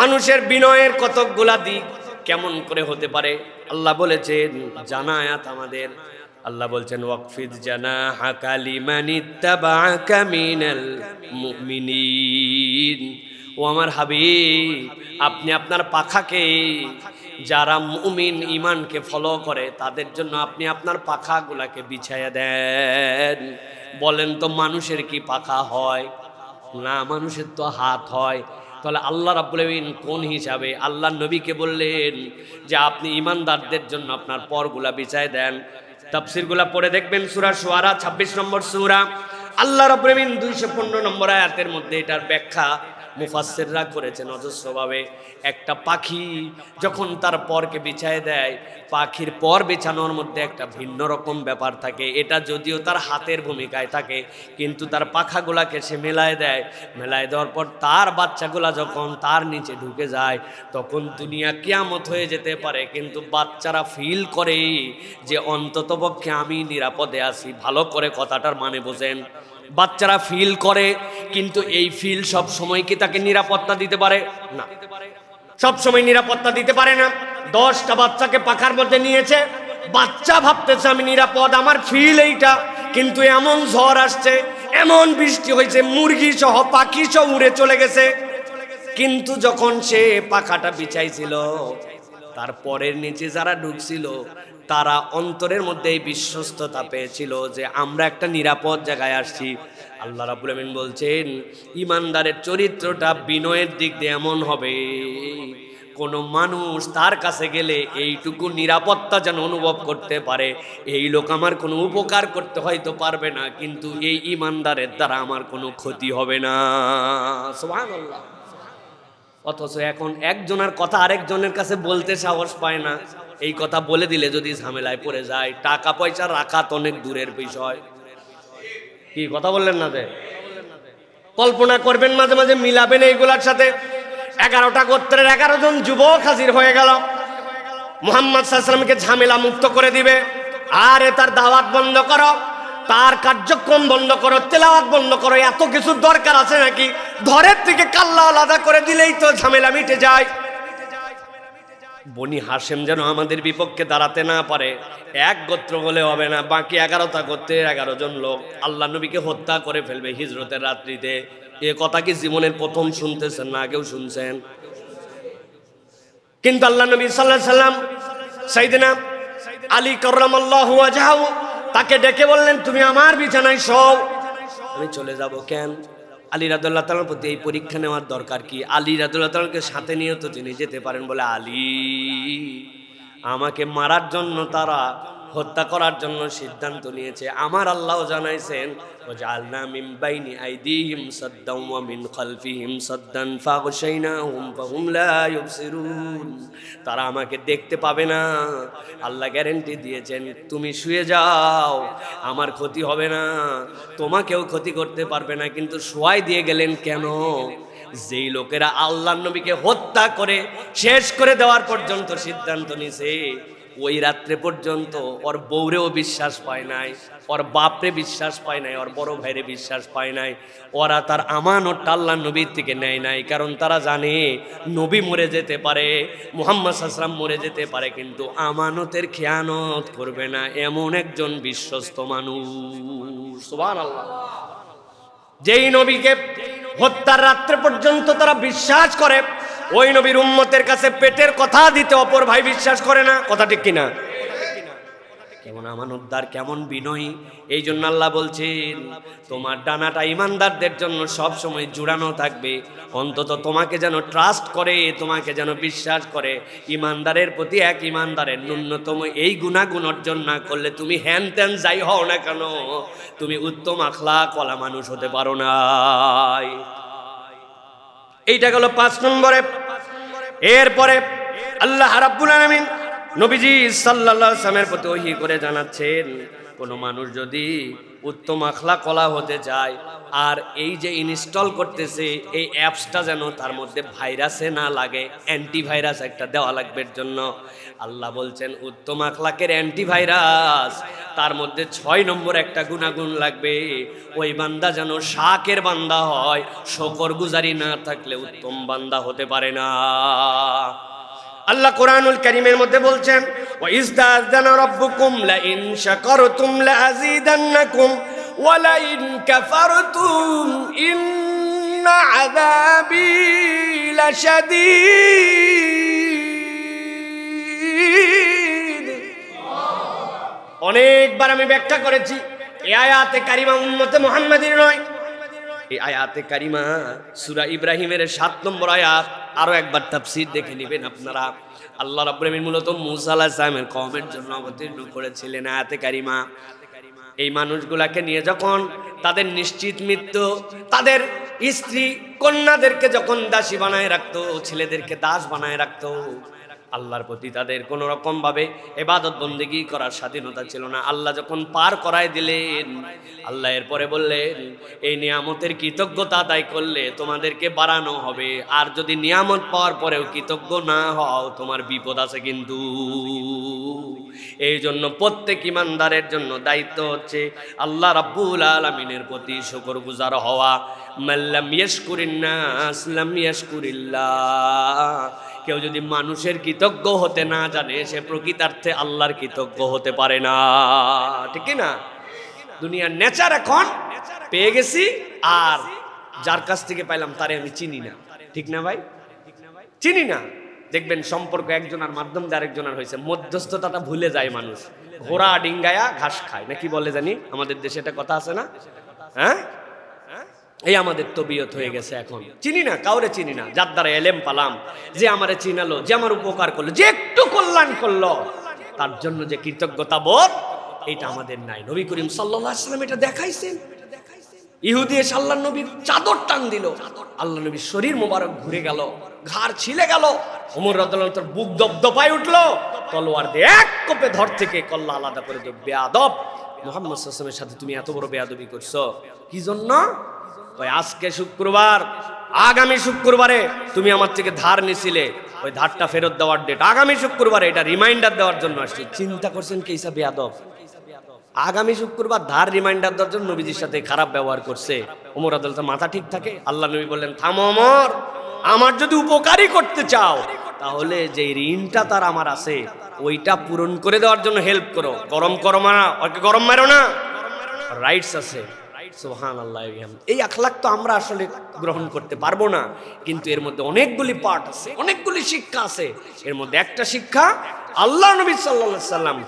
মানুষের বিনয়ের কতকগুলা দিক কেমন করে হতে পারে। আল্লাহ বলেছেন, জানা আয়াত আমাদের, আল্লাহ বলছেন ওয়াকফিদ জানাহাকা লিমানিত্তাবাআকা মিনাল মুমিনিন। ও আমার হাবিব, আপনি আপনার পাখাকে, যারা মুমিন ঈমানকে ফলো করে তাদের জন্য আপনি আপনার পাখাগুলাকে বিছায়া দেন। বলেন তো মানুষের কি পাখা হয়? না, মানুষের তো হাত হয়। তাহলে আল্লাহ রাব্বুল আলামিন কোন হিসাবে আল্লাহ নবীকে বললেন যে আপনি ঈমানদারদের জন্য আপনার পরগুলা বিছায় দেন? তাফসীরগুলা পড়ে দেখবেন, সূরা শুআরা 26 নম্বর সূরা, আল্লাহ রাব্বুল আলামিন 215 নম্বর আয়াতের মধ্যে এটার ব্যাখ্যা মুফাসসিররা করেছেন অজস্রভাবে। একটা পাখি যখন তার পরকে বিছায় দেয়, পাখির পর বিছানোর মধ্যে একটা ভিন্ন রকম ব্যাপার থাকে। এটা যদিও তার হাতের ভূমিকায় থাকে, কিন্তু তার পাখাগুলাকে সে মেলায় দেয়। মেলায় দেওয়ার পর তার বাচ্চাগুলা যখন তার নিচে ঢুকে যায়, তখন দুনিয়া কিয়ামত হয়ে যেতে পারে, কিন্তু বাচ্চারা ফিল করে যে অন্ততপক্ষে আমি নিরাপদে আছি। ভালো করে কথাটার মানে বোঝেন। বাচ্চারা ফিল করে, কিন্তু এই ফিল সব সময় কি তাকে নিরাপত্তা দিতে পারে? না, সব সময় নিরাপত্তা দিতে পারে না। 10টা বাচ্চাকে পাখার মধ্যে নিয়েছে, বাচ্চা ভাবতেছে আমি নিরাপদ, আমার ফিল এইটা, কিন্তু এমন ঝড় আসছে, এমন বৃষ্টি হয়েছে, মুরগি সহ পাখি সহ উড়ে চলে গেছে। কিন্তু যখন সে পাখাটা বিছাইছিল, তার পরের নিচে যারা ঢুকছিল তারা অন্তরের মধ্যে এই বিশ্বস্ততা পেয়েছিল যে আমরা একটা নিরাপদ জায়গায় আসছি। আল্লাহ রাব্বুল আলামিন বলছেন, ঈমানদারের চরিত্রটা বিনয়ের দিক দিয়ে এমন হবে, কোন মানুষ তার কাছে গেলে এইটুকু নিরাপত্তা যেন অনুভব করতে পারে, এই লোক আমার কোনো উপকার করতে হয়তো পারবে না, কিন্তু এই ঈমানদারের দ্বারা আমার কোনো ক্ষতি হবে না। সুবহানাল্লাহ। অথচ এখন একজনের কথা আরেকজনের কাছে বলতে সাহস পায় না। এই কথা বলে দিলে যদি ঝামেলায় পড়ে যায়, টাকা পয়সা রাখা তো অনেক দূরের বিষয়। কি কথা বললেন না? যে কল্পনা করবেন, মাঝে মাঝে মিলাবেন এইগুলার সাথে। 11টা গোত্রের 11 জন যুবক হাজির হয়ে গেল, মুহাম্মদ সাল্লাল্লাহু আলাইহি ওয়াসাল্লামকে ঝামেলা মুক্ত করে দিবে। আরে তার দাওয়াত বন্ধ করো, তার কার্যক্রম বন্ধ করো, তেলাওয়াত বন্ধ করো, এত কিছু দরকার আছে নাকি? ঘরের থেকে কাল্লা আলাদা করে দিলেই তো ঝামেলা মিটে যায়। বনি হাশেম যেন আমাদের বিপক্ষে দাঁড়াতে না পারে, এক গোত্র বলে হবে না, বাকি 11টা গোত্রের 11 জন লোক আল্লাহ নবীকে হত্যা করে ফেলবে হিজরতের রাত্রিতে। এ কথা কি জীবনের প্রথম শুনতেছেন না আগেও শুনছেন? কিন্তু আল্লাহ নবী সাল্লাল্লাহু আলাইহি সাল্লাম সাইয়েদনা আলী কাররামাল্লাহু ওয়াজহাহু তাকে ডেকে বললেন, তুমি আমার বিছানায় শোও। আমি চলে যাব কেন? আলী রাদিয়াল্লাহু তাআলার প্রতি এই পরীক্ষা নেওয়ার দরকার কি? আলী রাদিয়াল্লাহু তাআলাকে সাথে নিয়ে তো তিনি যেতে পারেন। বলে, আলী, আমাকে মারার জন্য তারা হত্যা করার জন্য সিদ্ধান্ত নিয়েছে। আমার আল্লাহ জানাইছেন, ওয়াজআলনা মিন বাইনি আইদিহিম সাদ্দান ওয়া মিন খালফিহিম সাদ্দান ফাগশাইনাহুম ফাহুম লা ইউবসিরুন। তারা আমাকে দেখতে পাবে না। আল্লাহ গ্যারান্টি দিয়েছেন, তুমি শুয়ে যাও, আমার ক্ষতি হবে না, তোমাকেও ক্ষতি করতে পারবে না। কিন্তু শোয়াই দিয়ে গেলেন কেন? যেই লোকেরা আল্লাহর নবীকে হত্যা করে শেষ করে দেওয়ার পর্যন্ত সিদ্ধান্ত নিছে, ওই রাত্রে পর্যন্ত ওর বউরেও বিশ্বাস পায় নাই, ওর বাপরে বিশ্বাস পায় নাই, ওর বড় ভাইরে বিশ্বাস পায় নাই। ওরা তার আমানতটা আল্লাহর নবীর থেকে নেয় নাই, কারণ তারা জানে নবী মরে যেতে পারে, মুহাম্মদ সাল্লাল্লাহু আলাইহি ওয়াসাল্লাম মরে যেতে পারে, কিন্তু আমানতের খেয়ানত করবে না, এমন একজন বিশ্বস্ত মানুষ। সুবহানাল্লাহ। যেই নবীকে হত্যার রাত্রে পর্যন্ত তারা বিশ্বাস করে, ওই নবীর উম্মতের কাছে পেটের কথা দিতে অপর ভাই বিশ্বাস করে না। কথা ঠিক কিনা? কেমন আমানতদার, কেমন বিনয়ী। এই জন্য আল্লাহ বলছেন, তোমার ডানাটা ঈমানদারদের জন্য সব সময় জুড়ানো থাকবে, অন্তত তোমাকে যেন ট্রাস্ট করে, তোমাকে যেন বিশ্বাস করে। ঈমানদারের প্রতি এক ঈমানদারের ন্যূনতম এই গুণাগুণ অর্জন না করলে তুমি হ্যান ত্যান যাই হও না কেন, তুমি উত্তম আখলাক ওয়ালা মানুষ হতে পারো না। এইটা গেল 5 নম্বরে। এরপরে আল্লাহ রাব্বুল আলামিন নবীজি সাল্লাল্লাহু আলাইহি ওয়াসাল্লামের প্রতি ওহী করে জানাচ্ছেন, কোন মানুষ যদি উত্তম আখলাক ওয়ালা হতে চায় আর এই যে ইনস্টল করতেছে এই অ্যাপসটা যেন তার মধ্যে ভাইরাসে না লাগে, অ্যান্টিভাইরাস একটা দেওয়া লাগবে এর জন্য। আল্লাহ বলছেন উত্তম আখলাকের অ্যান্টিভাইরাস তার মধ্যে 6 নম্বর একটা গুণাগুণ লাগবে, ওই বান্দা যেন শাকের বান্দা হয়, শুকরগুজারি না থাকলে উত্তম বান্দা হতে পারে না। আল্লাহ কোরআনুল কারীমের মধ্যে বলছেন, ওয়া ইস্তাযানা রাব্বুকুম লা ইন শাকারতুম লা আযীদান্নাকুম ওয়া লা ইন কাফারতুম ইন্না আযাবি লাশাদীদ। অনেকবার আমি ব্যাখ্যা করেছি, এই আয়াতে কারিমা উম্মতে মুহাম্মাদীর নয়, এই আয়াতে কারিমা সূরা ইব্রাহিমের 7 নম্বর আয়াত। আরো একবার তাফসীর দেখে নেবেন আপনারা। আল্লাহ রাব্বুল আলামিন মূলত মূসা আলাইহিস সালামের কওমের জন্য অবতীর্ণ করেছিলেন আয়াতে কারিমা। এই মানুষগুলাকে নিয়ে যখন তাদের নিশ্চিত মৃত্যু, তাদের স্ত্রী কন্যাদেরকে যখন দাসী বানায় রাখতো, ছেলেদেরকে দাস বানায় রাখতো, আল্লাহর প্রতি তাদের কোনো রকম ভাবে ইবাদত বন্দেগী করার স্বাধীনতা ছিল না। আল্লাহ যখন পার করায় দিলেন, আল্লাহ এরপরে বললেন এই নিয়ামতের কৃতজ্ঞতা আদায় করলে তোমাদেরকে বাড়ানো হবে, আর যদি নিয়ামত পাওয়ার পরেও কৃতজ্ঞ না হও তোমার বিপদ আছে কিন্তু। এই জন্য প্রত্যেক ইমানদারের জন্য দায়িত্ব হচ্ছে আল্লাহ রাব্বুল আলামিনের প্রতি শুকরগুজার হওয়া। মাল্লাম ইয়াশকুরিন নাস লাম ইয়াশকুরিল্লাহ। কেউ যদি মানুষের কৃতজ্ঞ হতে না জানে, সে প্রকৃতার্থে আল্লাহর কৃতজ্ঞ হতে পারে না, ঠিক না? দুনিয়ার নেচার এখন পেয়ে গেছি, আর যার কাছ থেকে পাইলাম তারে আমি চিনি না, ঠিক না ভাই? চিনি না। দেখবেন সম্পর্ক একজনের মাধ্যম দিয়ে আরেকজনের হয়েছে, মধ্যস্থতাটা ভুলে যায় মানুষ। ঘোড়া ডিঙ্গায়া ঘাস খায় নাকি বলে জানি, আমাদের দেশে এটা কথা আছে না? হ্যাঁ, এই আমাদের তবিয়ত হয়ে গেছে এখন। চিনি না, কাউরে চিনি না। যার দ্বারা এলেম পালাম, যে আমারে চিনালো, যে আমার উপকার করলো, যে একটু কল্যাণ করলো, তার জন্য যে কৃতজ্ঞতা বোধ, এটা আমাদের নাই। নবী করিম সাল্লাল্লাহু আলাইহি ওয়াসাল্লাম এটা দেখাইছেন। ইহুদি এসে আল্লাহ নবীর চাদর টান দিল, আল্লাহ নবীর শরীর মোবারক ঘুরে গেল, ঘাড় ছিলে গেল। ওমর রাদিয়াল্লাহু তাআলা বুক দপদপায় উঠলো, তলোয়ার দিয়ে এক কোপে ধর থেকে কল্লা আলাদা করে দিল। বেয়াদব, মুহাম্মদ সাল্লাল্লাহু আলাইহি ওয়াসাল্লামের সাথে তুমি এত বড় বেয়াদবি করছো কি জন্য? ওই আজকে শুক্রবার, আগামী শুক্রবারে তুমি আমার থেকে ধার নিছিলে, ওই ধারটা ফেরত দেওয়ার ডেট আগামী শুক্রবারে, এটা রিমাইন্ডার দেওয়ার জন্য আসছে। চিন্তা করছেন কি হিসাবে বেয়াদব? আগামী শুক্রবার ধার রিমাইন্ডার দেওয়ার জন্য নবীজির সাথে খারাপ ব্যবহার করছে। ওমর রাদিয়াল্লাহু তাআলা মাথা ঠিক থাকে? আল্লাহ নবী বললেন, থামো ওমর, আমার যদি উপকারই করতে চাও তাহলে যে ঋণটা তার আমার আছে ওইটা পূরণ করে দেওয়ার জন্য হেল্প করো। গরম করো না, ওকে গরম মারো না, রাইটস আছে। সুবহানাল্লাহ। এই আখলাক তো আমরা আসলে গ্রহণ করতে পারবো না, কিন্তু এর মধ্যে অনেকগুলি পার্ট আছে, অনেকগুলি শিক্ষা আছে। এর মধ্যে একটা শিক্ষা, আল্লাহ নবী সাল্লাল্লাহু আলাইহি সাল্লাম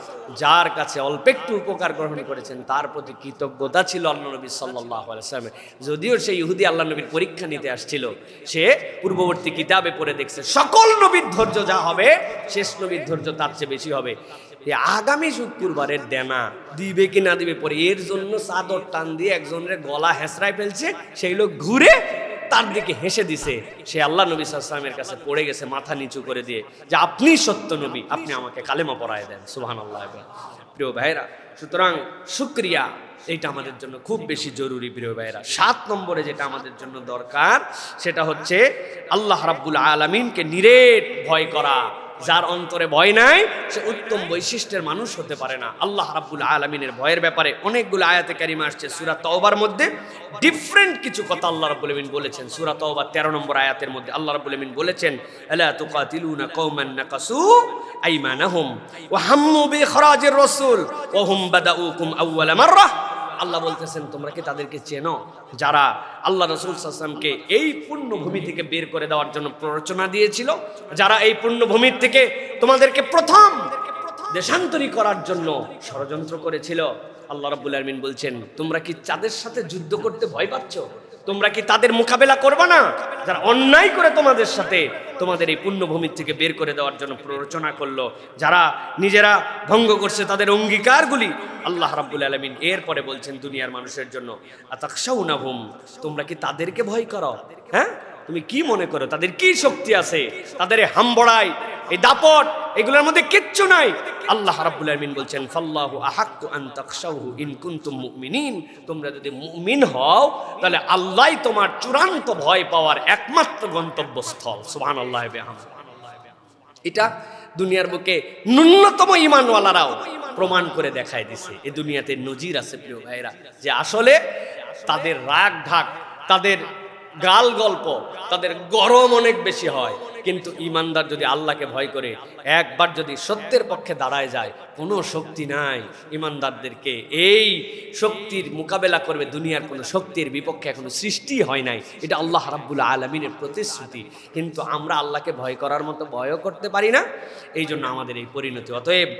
যার কাছে অল্প একটু উপকার গ্রহণ করেছেন তার প্রতি কৃতজ্ঞতা ছিল আল্লাহ নবী সাল্লাল্লাহু আলাইহি সাল্লামের। যদিও সেই ইহুদি আল্লাহ নবীর পরীক্ষা নিতে আসছিল, সে পূর্ববর্তী কিতাবে পড়ে দেখছে সকল নবীর ধৈর্য যা হবে, শেষ নবীর ধৈর্য তার চেয়ে বেশি হবে। আগামী শুক্রবারের দেনা দিবে কি না দিবে পরে, এর জন্য চাদর টান দিয়ে একজনের গলা হেঁচড়ায় ফেলছে, সেই লোক ঘুরে তার দিকে হেসে দিছে। সে আল্লাহ নবী সাল্লাল্লাহু আলাইহি ওয়াসাল্লামের কাছে পড়ে গেছে মাথা নিচু করে দিয়ে, যে আপনি সত্য নবী, আপনি আমাকে কালেমা পড়ায় দেন। সুবহানাল্লাহ। প্রিয় ভাইরা, সুতরাং শুকরিয়া এটা আমাদের জন্য খুব বেশি জরুরি। প্রিয় ভাইরা, 7 নম্বরে যেটা আমাদের জন্য দরকার সেটা হচ্ছে আল্লাহ রাব্বুল আলামিনকে নিরেট ভয় করা। যার অন্তরে ভয় নাই সে উত্তম বৈশিষ্ট্যের মানুষ হতে পারে না। আল্লাহ রাব্বুল আলামিনের ভয়ের ব্যাপারে অনেকগুলো আয়াতে কারিমা আসছে। সূরা তাওবার মধ্যে ডিফারেন্ট কিছু কথা আল্লাহ রাব্বুল আলামিন বলেছেন। সূরা তাওবা 13 নম্বর আয়াতের মধ্যে আল্লাহ রাব্বুল আলামিন বলেছেন, আলা তুকাতিলুনা কওমান নাকাসু আইমানাহুম ওয়া হাম্মু বিইখরাজির রাসূল ওয়া হুম বাদাউকুম আউওয়ালা মাররাহ। আল্লাহ বলতেছেন, তোমরা কি তাদেরকে চেনো যারা আল্লাহ রাসূল সাল্লাল্লাহু আলাইহি ওয়াসাল্লামকে এই পুণ্যভূমি থেকে বের করে দেওয়ার জন্য প্ররোচনা দিয়েছিল, যারা এই পুণ্যভূমির থেকে তোমাদেরকে প্রথম দেশান্তরী করার জন্য ষড়যন্ত্র করেছিল? আল্লাহ রাব্বুল আলামিন বলছেন, তোমরা কি তাদের সাথে যুদ্ধ করতে ভয় পাচ্ছ? তোমরা কি তাদের মোকাবেলা করবে না যারা অন্যায় করে তোমাদের সাথে তোমাদের এই পুণ্যভূমির থেকে বের করে দেওয়ার জন্য প্ররোচনা করলো, যারা নিজেরা ভঙ্গ করছে তাদের অঙ্গীকারগুলি? আল্লাহ রাব্বুল আলামিন এরপরে বলছেন দুনিয়ার মানুষের জন্য, আতাখশাউনাহুম, তোমরা কি তাদেরকে ভয় করো? হ্যাঁ, তুমি কি মনে করো তাদের কি শক্তি আছে? তাদের হামবড়াই, এই দাপট, এগুলোর মধ্যে কিচ্ছু নাই। আল্লাহ রাব্বুল আলামিন বলছেন ফাল্লাহু আহাক্কু আন তাখশাউহু ইন কুনতুম মুমিনিন, তোমরা যদি মুমিন হও তাহলে আল্লাহই তোমার চূড়ান্ত ভয় পাওয়ার একমাত্র গন্তব্যস্থল। সুবহানাল্লাহি ওয়া বিহামদিহি। এটা দুনিয়ার বুকে ন্যূনতম ঈমানওয়ালারাও প্রমাণ করে দেখায় দিছে। এই দুনিয়াতে নজির আছে প্রিয় ভাইরা, যে আসলে তাদের রাগ ঢাক, তাদের গাল গল্প, তাদের গরম অনেক বেশি হয়, কিন্তু ইমানদার যদি আল্লাহকে ভয় করে একবার যদি সত্যের পক্ষে দাঁড়ায় যায়, কোনো শক্তি নাই ইমানদারদেরকে এই শক্তির মোকাবেলা করবে। দুনিয়ার কোনো শক্তির বিপক্ষে এখনো সৃষ্টি হয় নাই। এটা আল্লাহ রাব্বুল আলামিনের প্রতিশ্রুতি। কিন্তু আমরা আল্লাহকে ভয় করার মতো ভয়ও করতে পারি না, এই জন্য আমাদের এই পরিণতি। অতএব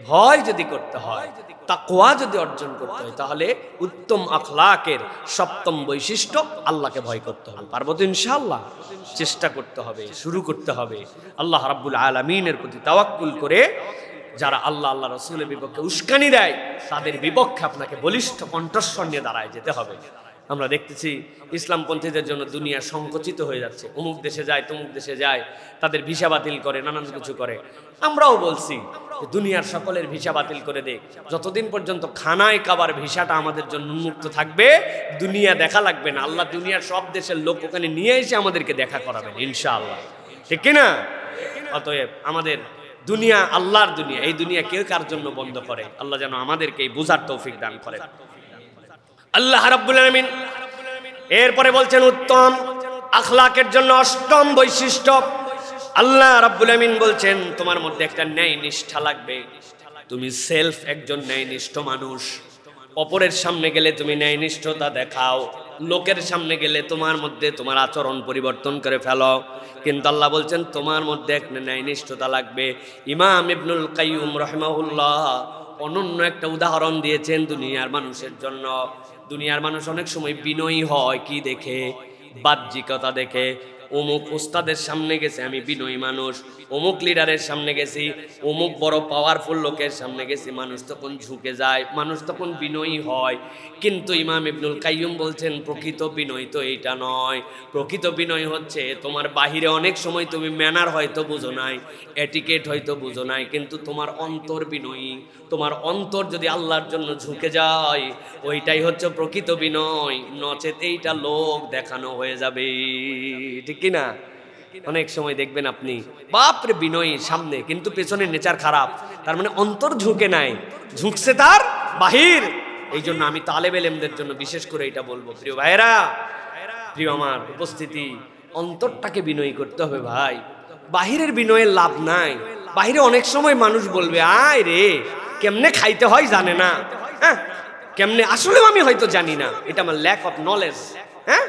ভয় যদি করতে হয়, তাকওয়া যদি অর্জন করতে হয়, তাহলে উত্তম আখলাকের সপ্তম বৈশিষ্ট্য আল্লাহকে ভয় করতে হবে। পারবো তো ইনশাআল্লাহ? চেষ্টা করতে হবে, শুরু করতে হবে। আল্লাহ রাব্বুল আলামিনের প্রতি তাওয়াক্কুল করে যারা আল্লাহ আল্লাহ রাসূলের বিপক্ষে উস্কানি দেয়, তাদের বিপক্ষে আপনাকে বলিষ্ঠ কণ্ঠস্বর নিয়ে দাঁড়ায় যেতে হবে। আমরা দেখতেছি ইসলামপন্থীদের জন্য দুনিয়া সংকুচিত হয়ে যাচ্ছে। অমুক দেশে যায়, তমুক দেশে যায়, তাদের ভিসা বাতিল করে, নানান কিছু করে। আমরাও বলছি যে দুনিয়ার সকলের ভিসা বাতিল করে দেখ, যতদিন পর্যন্ত খানায় কাবার ভিসাটা আমাদের জন্য উন্মুক্ত থাকবে, দুনিয়া দেখা লাগবে না। আল্লাহ দুনিয়ার সব দেশের লোক ওখানে নিয়ে এসে আমাদেরকে দেখা করাবেন ইনশাআল্লাহ, ঠিক কিনা? অতএব আমাদের দুনিয়া আল্লাহর দুনিয়া, এই দুনিয়া কেউ কার জন্য বন্ধ করে? আল্লাহ যেন আমাদেরকে এই বুঝার তৌফিক দান করেন। আল্লাহ রাব্বুল আলামিন এরপরে বলছেন উত্তম আখলাকের জন্য অষ্টম বৈশিষ্ট্য। আল্লাহ রাব্বুল আলামিন বলছেন তোমার মধ্যে একটা ন্যায় নিষ্ঠা লাগবে। তুমি সেলফ একজন ন্যায়নিষ্ঠ মানুষ। অপরের সামনে গেলে তুমি ন্যায়নিষ্ঠতা দেখাও, লোকের সামনে গেলে তোমার মধ্যে তোমার আচরণ পরিবর্তন করে ফেলো। কিন্তু আল্লাহ বলছেন তোমার মধ্যে একটা ন্যায়নিষ্ঠতা লাগবে। ইমাম ইবনুল কাইয়ুম রাহিমাহুল্লাহ অনন্য একটা উদাহরণ দিয়েছেন দুনিয়ার মানুষের জন্য। দুনিয়ার মানুষ অনেক সময় বিনয়ী হয় কি দেখে? বাহ্যিকতা দেখে। অমুক ওস্তাদের সামনে গেছে আমি বিনয়ী মানুষ, অমুক লিডারের সামনে গেছি, অমুক বড় পাওয়ারফুল লোকের সামনে গেছি, মানুষ তখন ঝুঁকে যায়, মানুষ তখন বিনয়ী হয়। কিন্তু ইমাম ইবনুল কাইয়ুম বলছেন প্রকৃত বিনয় তো এইটা নয়। প্রকৃত বিনয় হচ্ছে তোমার বাহিরে অনেক সময় তুমি ম্যানার হয়তো বুঝো নাই, এটিকেট হয়তো বুঝো নাই, কিন্তু তোমার অন্তর বিনয়ী। তোমার অন্তর যদি আল্লাহর জন্য ঝুঁকে যায়, ওইটাই হচ্ছে প্রকৃত বিনয়। নচেত এইটা লোক দেখানো হয়ে যাবে, ঠিক কিনা? অনেক সময় দেখবেন আপনি বাপরে বিনয়ী সামনে, কিন্তু পেছনের নেচার খারাপ। তার মানে অন্তর ঝুঁকে নাই, ঝুঁকছে তার বাহির। এই জন্য আমি তালেবে এলেমদের জন্য বিশেষ করে এটা বলবো, প্রিয় ভাইরা, প্রিয় আমার উপস্থিতি, অন্তরটাকে বিনয়ী করতে হবে ভাই। বাহিরের বিনয়ের লাভ নাই। বাহিরে অনেক সময় মানুষ বলবে আয় রে কেমনে খাইতে হয় জানে না, হ্যাঁ কেমনে, আসলেও আমি হয়তো জানি না, এটা আমার ল্যাক অফ নলেজ, হ্যাঁ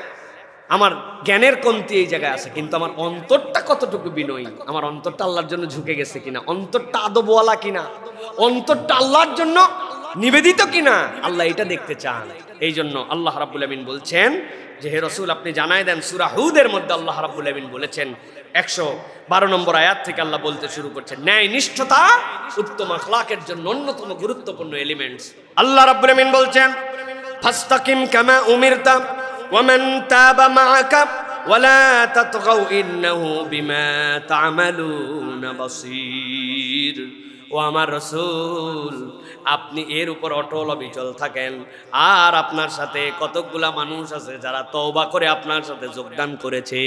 আমার জ্ঞানের কমতি এই জায়গায় আছে। কিন্তু আমার অন্তরটা কতটুকু বিনয়ী, আমার অন্তরটা আল্লাহর জন্য ঝুঁকে গেছে কিনা, অন্তরটা আদবওয়ালা কিনা, অন্তরটা আল্লাহর জন্য নিবেদিত কিনা, আল্লাহ এটা দেখতে চান। এই জন্য আল্লাহ রাব্বুল আমিন বলছেন যে হে রাসূল আপনি জানাই দেন, সূরা হুদের মধ্যে আল্লাহ রাব্বুল আমিন বলেছেন 112 নম্বর আয়াত থেকে আল্লাহ বলতে শুরু করছেন ন্যায় নিষ্ঠতা উত্তম আখলাকের জন্য অন্যতম গুরুত্বপূর্ণ এলিমেন্টস। আল্লাহ রাব্বুল আমিন বলছেন ফাস্তাকিম কামা উমিরতা ওয়ামান তাবা মাআকা ওয়ালা তাতগাউ ইন্নাহু বিমা তা'মালুনা বাসীর। ও আমার রাসূল আপনি এর উপর অটল অবিচল থাকেন। আর আপনার সাথে কতকগুলা মানুষ আছে যারা তওবা করে আপনার সাথে যোগদান করেছে,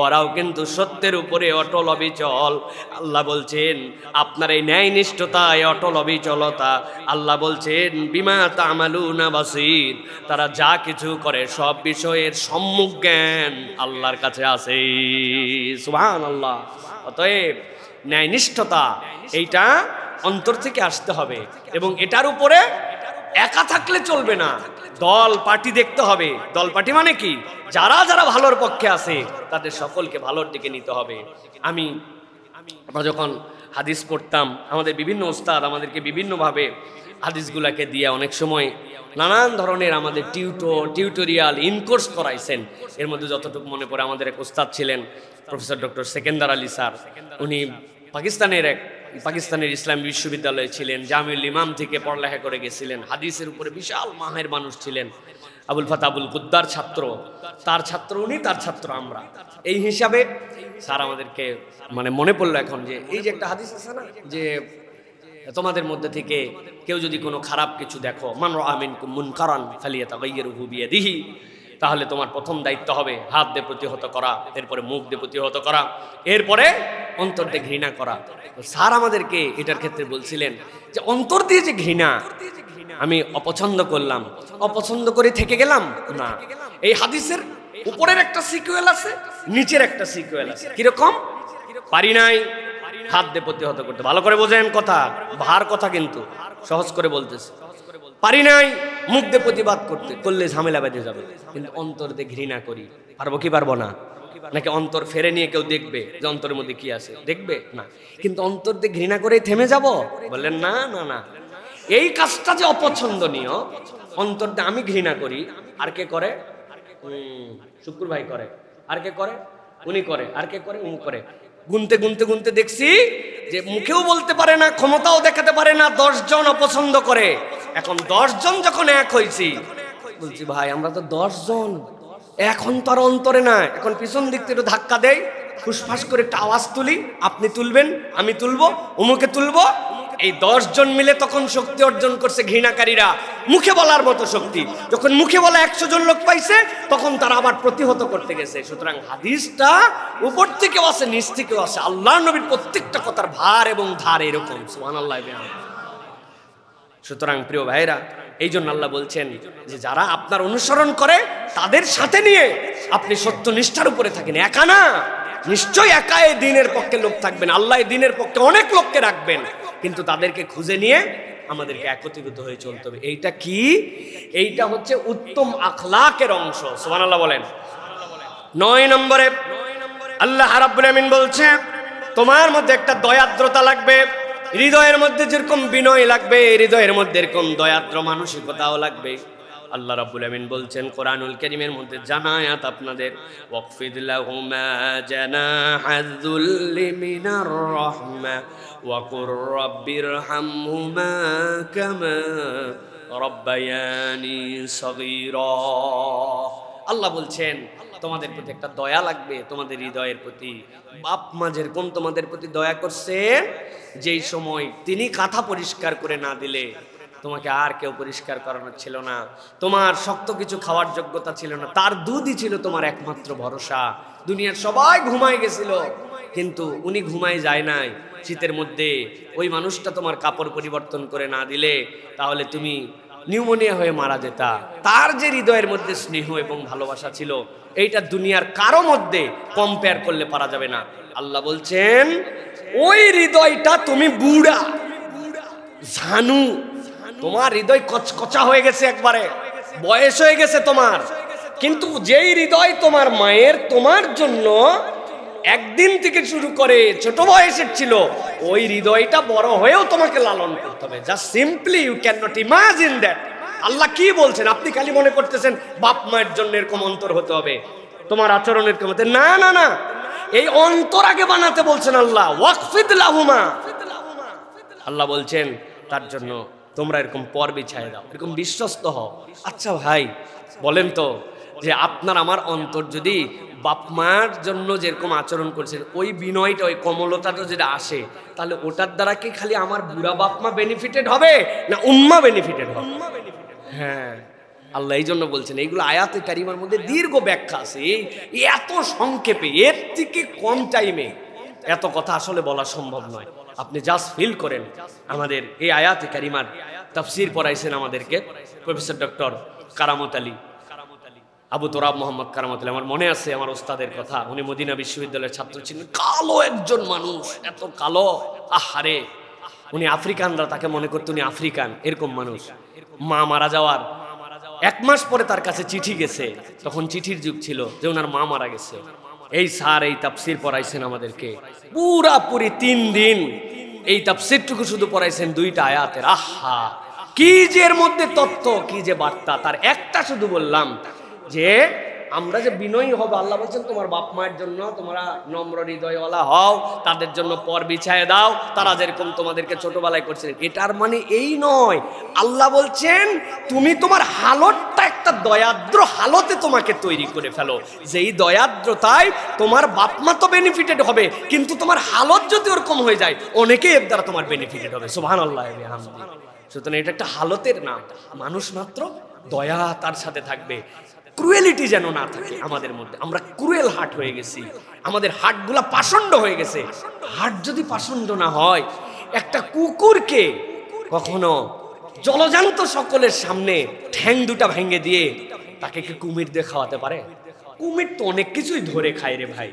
ওরাও কিন্তু সত্যের উপরে অটল অবিচল। আল্লাহ বলছেন আপনার এই ন্যায়নিষ্ঠতা, এই অটল অবিচলতা, আল্লাহ বলছেন বিমা তা'মালুনা বাসীর, তারা যা কিছু করে সব বিষয়ের সম্মুখ জ্ঞান আল্লাহর কাছে আছে। সুবহানাল্লাহ। অতএব ন্যায়নিষ্ঠতা এইটা অন্তর থেকে আসতে হবে, এবং এটার উপরে একা থাকলে চলবে না, দল পার্টি দেখতে হবে। দল পার্টি মানে কি? যারা যারা ভালোর পক্ষে আছে তাদের সকলকে ভালোর দিকে নিতে হবে। আমরা যখন হাদিস পড়তাম, আমাদের বিভিন্ন ওস্তাদ আমাদেরকে বিভিন্নভাবে হাদিসগুলাকে দিয়ে অনেক সময় নানান ধরনের আমাদের টিউটোরিয়াল ইনকোর্স করাইছেন। এর মধ্যে যতটুকু মনে পড়ে, আমাদের এক ওস্তাদ ছিলেন professor doctor Sekendar Ali sir. উনি পাকিস্তানের ইসলামী বিশ্ববিদ্যালয়ে ছিলেন, জামিউল ইমাম থেকে পড়ালেখা করে গেছিলেন, হাদিসের উপরে বিশাল মাহের মানুষ ছিলেন। আবুল ফাতা আবুল কুদ্দার ছাত্র, তার ছাত্র উনি, তার ছাত্র আমরা। এই হিসাবে স্যার আমাদেরকে মানে মনে পড়লো এখন যে এই যে একটা হাদিস আছে না, যে তোমাদের মধ্যে থেকে কেউ যদি কোনো খারাপ কিছু দেখো, মান রাআ মিনকুম মুনকারান ফালিয়াতাগাইয়িরহু বিয়াদিহি, তাহলে তোমার প্রথম দায়িত্ব হবে হাত দিয়ে প্রতিহত করা, এরপরে মুখ দিয়ে প্রতিহত করা, এরপরে অন্তর দিয়ে ঘৃণা করা। স্যার আমাদেরকে এটার ক্ষেত্রে বলছিলেন যে অন্তর দিয়ে যে ঘৃণা আমি অপছন্দ করলাম, অপছন্দ করে থেকে গেলাম না, এই হাদিসের উপরের একটা সিকুয়েল আছে, নিচের একটা সিকুয়েল আছে। কিরকম? পারি নাই হাত দিয়ে প্রতিহত করতে। ভালো করে বোঝেন কথা, ভার কথা কিন্তু সহজ করে বলতেছে। পারি নাই মুখ দিয়ে প্রতিবাদ করতে, করলে ঝামেলা বেঁধে যাবে, কিন্তু অন্তর দিয়ে ঘৃণা করি, পারবো কি পারবো না? নাকি অন্তর ফেরে নিয়ে কেউ দেখবে যে অন্তরের মধ্যে কি আছে? দেখবে না, কিন্তু অন্তর দিয়ে ঘৃণা করে থেমে যাব? বললেন না না না, এই কাজটা যে অপছন্দনীয়, অন্তর দিয়ে আমি ঘৃণা করি, আর কে করে? শুক্র ভাই করে, আর কে করে? উনি করে, আর কে করে? উনি করে। গুনতে গুনতে গুনতে দেখছি যে মুখেও বলতে পারে না, ক্ষমতাও দেখাতে পারে না, 10 জন অপছন্দ করে। এখন 10 জন যখন এক হয়েছি, বলছি ভাই আমরা তো 10 জন, এখন তো আর অন্তরে না, এখন পিছন দিক থেকে একটু ধাক্কা দেয়, ফুসফাস করে একটা আওয়াজ তুলি, আপনি তুলবেন, আমি তুলবো, অমুকে তুলবো। এই 10 জন মিলে তখন শক্তি অর্জন করছে ঘৃণাকারীরা, মুখে বলার মতো শক্তি। যখন মুখে বলা 100 জন লোক পাইছে, তখন তারা আবার প্রতিহত করতে গেছে। সুতরাং হাদিসটা উপর থেকেও আছে, নিচ থেকেও আছে। আল্লাহ নবীর প্রত্যেকটা কথার ভার এবং ধার এরকম, সুবহানাল্লাহ। সুতরাং প্রিয় ভাইরা, এই জন্য আল্লাহ বলছেন যে যারা আপনার অনুসরণ করে তাদের সাথে নিয়ে আপনি সত্য নিষ্ঠার উপরে থাকেন, একা না। নিশ্চয়ই একা এই দ্বীনের পক্ষে লোক থাকবেন, আল্লাহ এই দ্বীনের পক্ষে অনেক লোককে রাখবেন, কিন্তু তাদেরকে খুঁজে নিয়ে আমাদেরকে একত্রিত হয়ে চলতে হবে। এইটা কি? এইটা হচ্ছে উত্তম আখলাকের অংশ। সুবহানাল্লাহ বলেন। 9 নম্বরে আল্লাহ রাব্বুল আমিন বলছে তোমার মধ্যে একটা দয়াদ্রতা লাগবে, হৃদয়ের মধ্যে যেরকম বিনয় লাগবে, হৃদয়ের মধ্যে এরকম দয়াদ্র মানসিকতাও লাগবে। আল্লাহ রাব্বুল আমিন বলছেন কোরআনুল কারীমের মধ্যে জানায়াত আপনাদের, ওয়াকফিদ লাহুমা জানাহাযুল্লি মিনার রাহমা ওয়া কুর রাব্বিরহামহুমা কামা রাব্বায়ানি সগীরা। আল্লাহ বলছেন তোমাদের প্রতি একটা দয়া লাগবে, তোমাদের হৃদয়ের প্রতি। বাপ মা যেরকম তোমাদের প্রতি দয়া করছেন, যেই সময় তিনি কাঁথা পরিষ্কার করে না দিলে তোমাকে আর কেউ পরিষ্কার করানো ছিল না, তোমার শক্ত কিছু খাওয়ার যোগ্যতা ছিল না, তার দুধই ছিল তোমার একমাত্র ভরসা। দুনিয়ার সবাই ঘুমায় গেছিল, কিন্তু উনি ঘুমায় যায় নাই। শীতের মধ্যে ওই মানুষটা তোমার কাপড় পরিবর্তন করে না দিলে তাহলে তুমি নিউমোনিয়া হয়ে মারা যেতা। তার যে হৃদয়ের মধ্যে স্নেহ এবং ভালোবাসা ছিল, এইটা দুনিয়ার কারো মধ্যে কম্পেয়ার করলে পারা যাবে না। আল্লাহ বলছেন ওই হৃদয়টা তুমি বুড়া জানু, তোমার হৃদয় কচকচা হয়ে গেছে, একবারে বয়স হয়ে গেছে তোমার, কিন্তু যেই হৃদয় তোমার মায়ের তোমার জন্য একদিন থেকে শুরু করে ছোট বয়সের ছিল, ওই হৃদয়টা বড় হয়েও তোমাকে লালন করতে হবে। Just simply you cannot imagine that. Allah কি বলছেন? আপনি খালি মনে করতেছেন বাপ মায়ের জন্য এরকম অন্তর হতে হবে, তোমার আচরণের ক্ষমতা। না না না, এই অন্তর আগে বানাতে বলছেন আল্লাহ। ওয়াকফিদ লাহুমা, আল্লাহ বলছেন তার জন্য তোমরা এরকম পর বিছায় দাও, এরকম বিশ্বস্ত হও। আচ্ছা ভাই বলেন তো, যে আপনার আমার অন্তর যদি বাপ মার জন্য যেরকম আচরণ করছেন, ওই বিনয়টা, ওই কমলতাটা যেটা আসে, তাহলে ওটার দ্বারা কি খালি আমার বুড়া বাপ মা বেনিফিটেড হবে, না উম্মা বেনিফিটেড হবে? হ্যাঁ, আল্লাহ এই জন্য বলছেন। এইগুলো আয়াতে কারিমার মধ্যে দীর্ঘ ব্যাখ্যা আছে, এত সংক্ষেপে, এর থেকে কম টাইমে এত কথা আসলে বলা সম্ভব নয়। আপনি জাস্ট ফিল করেন। আমাদের এই আয়াতে কারিমার তাফসীর পড়াইছেন আমাদেরকে প্রফেসর ডক্টর কারামত আলী, আবু তোরাব মোহাম্মদ কারামত আলী। আমার মনে আছে আমার ওস্তাদের কথা, উনি মদিনা বিশ্ববিদ্যালয়ের ছাত্র ছিলেন, কালো একজন মানুষ, এত কালো, আহারে। উনি আফ্রিকানরা তাকে মনে করতো উনি আফ্রিকান, এরকম মানুষ। মা মারা যাওয়ার 1 মাস পরে তার কাছে চিঠি গেছে, তখন চিঠির যুগ ছিল, যে ওনার মা মারা গেছে। এই স্যার এই তাফসীর পড়াইছেন আমাদেরকে পুরাপুরি 3 দিন। এই তাফসীরটুকু শুধু পড়াইছেন 2টা আয়াতের। আহা, কি যে এর মধ্যে তত্ত্ব, কি যে বার্তা! তার একটা শুধু বললাম যে আমরা যে বিনয়ী হব, আল্লাহ বলছেন তোমার বাপ মায়ের জন্য তোমরা নম্র হৃদয়ওয়ালা হও, তাদের জন্য পর বিছায় দাও, তারা যেরকম তোমাদেরকে ছোটবেলায় করছিলেন। এটার মানে এই নয়, আল্লাহ বলছেন তুমি তোমার হালতটা একটা দয়াদ্র হালতে তোমাকে তৈরি করে ফেলো, যেই দয়াদ্রতায় তোমার বাপ মা তো বেনিফিটেড হবে, কিন্তু তোমার হালত যদি ওরকম হয়ে যায় অনেকেই এর দ্বারা তোমার বেনিফিটেড হবে। সুবহানাল্লাহ। সুতরাং এটা একটা হালতের নাম। মানুষ মাত্র দয়া তার সাথে থাকবে, ক্রুয়েলিটি যেন না থাকে আমাদের মধ্যে। আমরা ক্রুয়েল হার্ট হয়ে গেছি, আমাদের হার্টগুলা পাষণ্ড হয়ে গেছে। হার্ট যদি পাষণ্ড না হয়, একটা কুকুরকে কখনো জলজান্ত সকলের সামনে ঠ্যাং দুটা ভেঙে দিয়ে তাকে কি কুমির দিয়ে খাওয়াতে পারে? কুমির তো অনেক কিছুই ধরে খায় রে ভাই,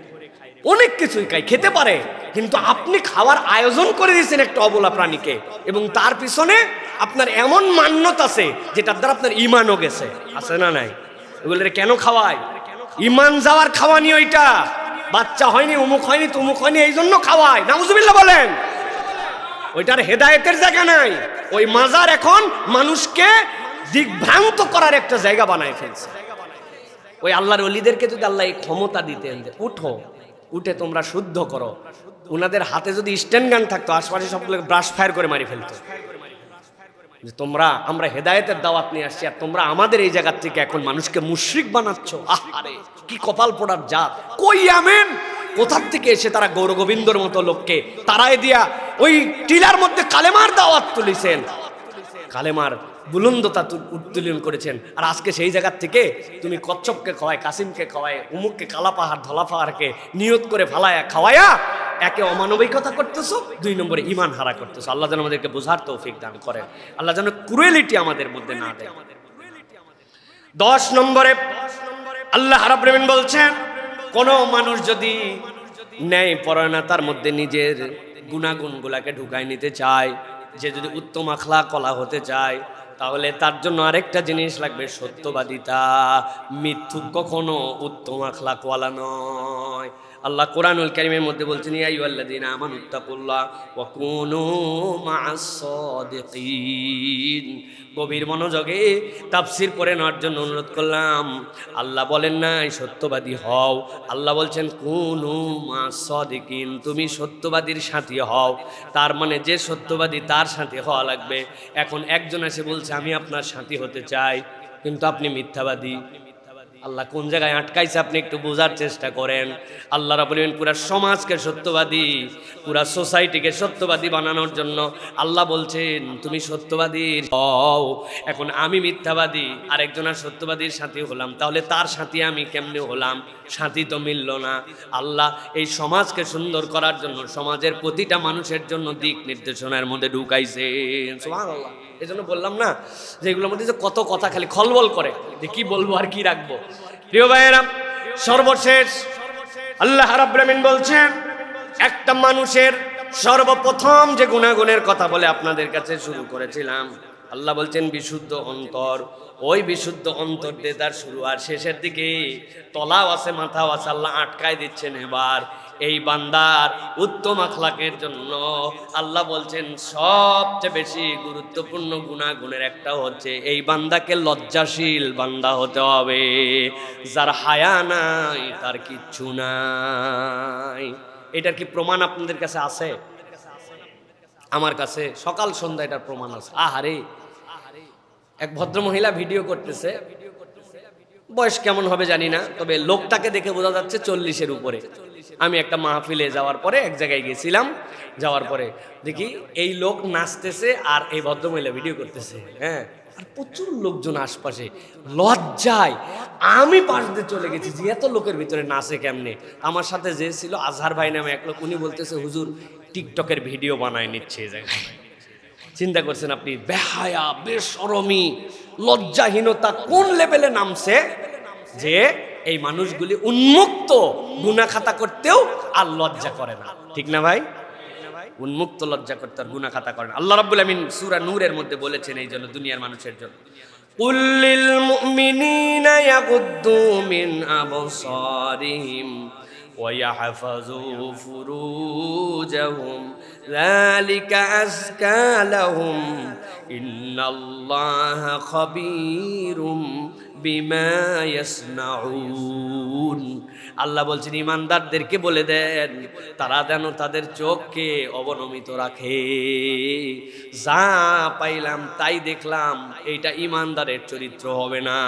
অনেক কিছুই খেতে পারে, কিন্তু আপনি খাওয়ার আয়োজন করে দিয়েছেন একটা অবলা প্রাণীকে, এবং তার পিছনে আপনার এমন মান্যত আছে যেটার দ্বারা আপনার ইমানও গেছে, আছে না নাই? এগুলো কেন খাওয়ায়? ইমান যাওয়ার খাওয়ানি ওইটা। বাচ্চা হয়নি, অমুক হয়নি, তমুক হয়নি, এই জন্য খাওয়ায়। নাউজুবিল্লাহ বলেন। ওইটার হেদায়েতের জায়গা নাই। ওই মাজার এখন মানুষকে দিগ্ভ্রান্ত করার একটা জায়গা বানায় ফেলছে। ওই আল্লাহর ওলিদেরকে যদি আল্লাহ এই ক্ষমতা দিতেন যে উঠো, উঠে তোমরা শুদ্ধ করো, ওনাদের হাতে যদি স্ট্যান্ড গান থাকতো, আশপাশে সবগুলোকে ব্রাশ ফায়ার করে মারি ফেলতো। যে তোমরা, আমরা হেদায়েতের দাওয়াত নিয়ে আসছি আর তোমরা আমাদের এই জায়গা থেকে এখন মানুষকে মুশরিক বানাচ্ছ। আহারে কি কপাল পোড়ার জাত! কই আমেন কোথার থেকে এসে তারা গৌরগোবিন্দর মতো লোককে তারাই দিয়া ওই টিলার মধ্যে কালেমার দাওয়াত তুলিছেন, কালেমার বুলন্দতা উত্তোলন করেছেন। আর আজকে সেই জায়গার থেকে তুমি কচ্ছপকে খাওয়ায়, কাসিমকে খাওয়ায়, উমুককে কালা পাহাড় ধলা পাহাড়কে নিয়ত করে ফালায়া খাওয়ায়া একে অমানবিকতা করতেছো, 2 নম্বরে ঈমান হারা করতেছো। আল্লাহ যেন আমাদেরকে বোঝার তৌফিক দান করেন, আল্লাহ যেন ক্রুয়েলিটি আমাদের মধ্যে না দেয়। 10 নম্বরে আল্লাহ রাব্বুল আলামিন বলছেন, কোন মানুষ যদি ন্যায় পরায়ণতার মধ্যে নিজের গুণাগুণগুলাকে ঢুকাই নিতে চায়, যে যদি উত্তম আখলাক কলা হতে চায়, তাহলে তার জন্য আরেকটা জিনিস লাগবে, সত্যবাদিতা। মিথ্যুক কখনো উত্তম আখলাকওয়ালা নয়। আল্লাহ কোরআনুল কারীমের মধ্যে বলছেন, ইয়া আইয়ুহাল্লাযীনা আমানুত্তাকুল্লাহ ওয়া কুনু মা'আস সাদিকিন। গভীর মনোযোগে তাফসীর পড়ে নেওয়ার জন্য অনুরোধ করলাম। আল্লাহ বলেন নাই সত্যবাদী হও, আল্লাহ বলছেন কুনু মা'আস সাদিকিন, তুমি সত্যবাদীর সাথী হও। তার মানে যে সত্যবাদী তার সাথী হওয়া লাগবে। এখন একজন এসে বলছে আমি আপনার সাথী হতে চাই, কিন্তু আপনি মিথ্যাবাদী। আল্লাহ কোন জায়গায় আটকাইছে আপনি একটু বোঝার চেষ্টা করেন। আল্লাহ রাব্বুল আলামিন পুরা সমাজকে সত্যবাদী, পুরা সোসাইটিকে সত্যবাদী বানানোর জন্য আল্লাহ বলছেন তুমি সত্যবাদীর হও। এখন আমি মিথ্যাবাদী, আরেকজনের সত্যবাদীর সাথী হলাম, তাহলে তার সাথী আমি কেমনে হলাম? সাথী তো মিলল না। আল্লাহ এই সমাজকে সুন্দর করার জন্য সমাজের প্রতিটা মানুষের জন্য দিক নির্দেশনার মধ্যে ঢুকাইছেন। সুবহানাল্লাহ। এই জন্য বললাম না যে এগুলোর মধ্যে যে কত কথা খালি খলবল করে, যে কি বলবো আর কি রাখবো। প্রিয় ভাইয়েরা, সর্বশেষ আল্লাহ রাব্বুল আলামিন বলছেন, একটা মানুষের সর্বপ্রথম যে গুণাগুণের কথা বলে আপনাদের কাছে শুরু করেছিলাম, আল্লাহ বলছেন বিশুদ্ধ অন্তর। ওই বিশুদ্ধ অন্তর দিয়ে তার শুরু, আর শেষের দিকে তলাও আছে মাথাও আছে। আল্লাহ আটকায় দিচ্ছেন। এবার এই বান্দার উত্তম আখলাকের জন্য আল্লাহ বলছেন সবচেয়ে বেশি গুরুত্বপূর্ণ গুণাগুণের একটা হচ্ছে এই বান্দাকে লজ্জাশীল বান্দা হতে হবে। যার হায়া নাই তার কিচ্ছু নাই। এটার কি প্রমাণ আপনাদের কাছে আছে? আমার কাছে সকাল সন্ধ্যা এটার প্রমাণ আছে। আহারে, এক ভদ্র মহিলা ভিডিও করতেছে, বয়স কেমন হবে জানি না, তবে লোকটাকে দেখে বোঝা যাচ্ছে 40-এর উপরে। আমি একটা মাহফিলে যাওয়ার পরে এক জায়গায় গেছিলাম, যাওয়ার পরে দেখি এই লোক নাচতেছে আর এই ভদ্রমহিলা ভিডিও করতেছে। হ্যাঁ, আর প্রচুর লোকজন আশপাশে। লজ্জায় আমি পাশ দিয়ে চলে গেছি যে এত লোকের ভিতরে নাচে কেমনে। আমার সাথে যে ছিল আজহার ভাই নামে এক লোক, উনি বলতেছে হুজুর টিকটকের ভিডিও বানায় নিচ্ছে এই জায়গায়। চিন্তা করছেন আপনি, বেহায়া, বেশরমি, লজ্জাহীনতা কোন লেভেলে নামছে যে এই মানুষগুলি উন্মুক্ত গুনাহ খাতা করতেও আর লজ্জা করে না। ঠিক না ভাই? উন্মুক্ত লজ্জা করতে আর গুনাহ খাতা করে না। আল্লাহ রাব্বুল আমিন সূরা নূরের মধ্যে বলেছেন এই জন্য দুনিয়ার মানুষের জন্য, কুল্লিল মুমিনিনা ইয়াগুদ্দু মিন আবসারিহিম ويحفظوا فروجهم ذلك أزكى لهم إن الله خبير বিমা ইয়াসনাউন। আল্লাহ বলছেন ইমানদারদেরকে বলে দেন তারা যেন তাদের চোখকে অবনমিত রাখে। যা পাইলাম তাই দেখলাম, এইটা ইমানদারের চরিত্র হবে না।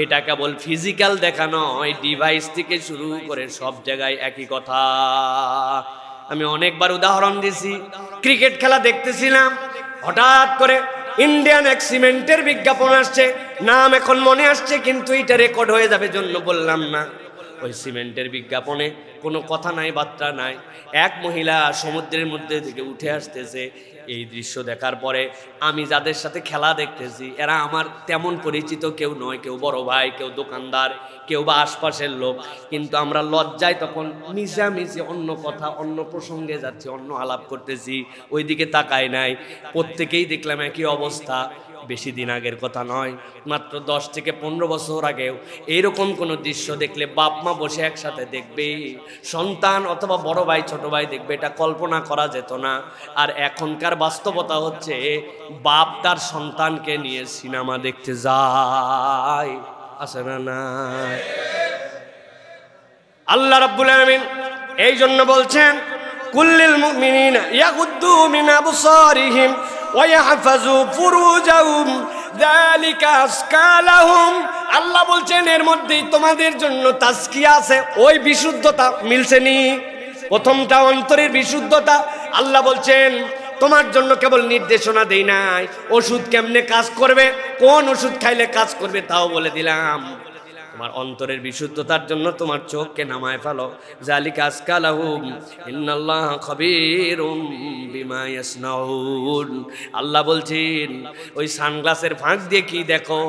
এটা কেবল ফিজিক্যাল দেখা নয়, ডিভাইস থেকে শুরু করে সব জায়গায় একই কথা। আমি অনেকবার উদাহরণ দিছি, ক্রিকেট খেলা দেখতেছিলাম, হঠাৎ করে ইন্ডিয়ান এক সিমেন্টের বিজ্ঞাপন আসছে, নাম এখন মনে আসছে কিন্তু এটা রেকর্ড হয়ে যাবে জন্য বললাম না। ওই সিমেন্টের বিজ্ঞাপনে কোনো কথা নাই, বার্তা নাই, এক মহিলা সমুদ্রের মধ্যে থেকে উঠে আসতেছে। এই দৃশ্য দেখার পরে আমি যাদের সাথে খেলা দেখতেছি এরা আমার তেমন পরিচিত কেউ নয়, কেউ বড় ভাই, কেউ দোকানদার, কেউ বা আশপাশের লোক, কিন্তু আমরা লজ্জায় তখন মিশামিশি অন্য কথা, অন্য প্রসঙ্গে যাচ্ছি, অন্য আলাপ করতেছি, ওইদিকে তাকায় নাই। প্রত্যেকেই দেখলাম একই অবস্থা। বেশি দিন আগের কথা নয়, মাত্র 10 থেকে 15 বছর আগেও এইরকম কোনো দৃশ্য দেখলে বাপ মা বসে একসাথে দেখবে, সন্তান অথবা বড় ভাই ছোট ভাই দেখবে, এটা কল্পনা করা যেত না। আর এখনকার বাস্তবতা হচ্ছে বাপ তার সন্তানকে নিয়ে সিনেমা দেখতে যায়, আছে না না? আল্লাহ রাব্বুল আলামিন এই জন্য বলছেন কুল্লিল মুমিনিনা ইয়াগুদ্দু মিন আবসারিহিম ওয়া ইয়াহফাজু ফুরুজাহুম যালিকা আজকা লাহুম। আল্লাহ বলছেন এর মধ্যেই তোমাদের জন্য তাজকিয়া আছে, ওই বিশুদ্ধতা মিলছে নি। প্রথমটা অন্তরের বিশুদ্ধতা। আল্লাহ বলছেন তোমার জন্য কেবল নির্দেশনা দেই নাই, ওষুধ কেমনে কাজ করবে, কোন ওষুধ খাইলে কাজ করবে তাও বলে দিলাম। তোমার অন্তরের বিশুদ্ধতার জন্য তোমার চোখকে নামায় ফেলো। যালিকা আজকা লাহুম ইন্নাল্লাহা খাবীরুম বিমা ইয়াসনাউন। আল্লাহ বলছেন ওই সানগ্লাসের ফাঁক দিয়ে কি দেখো,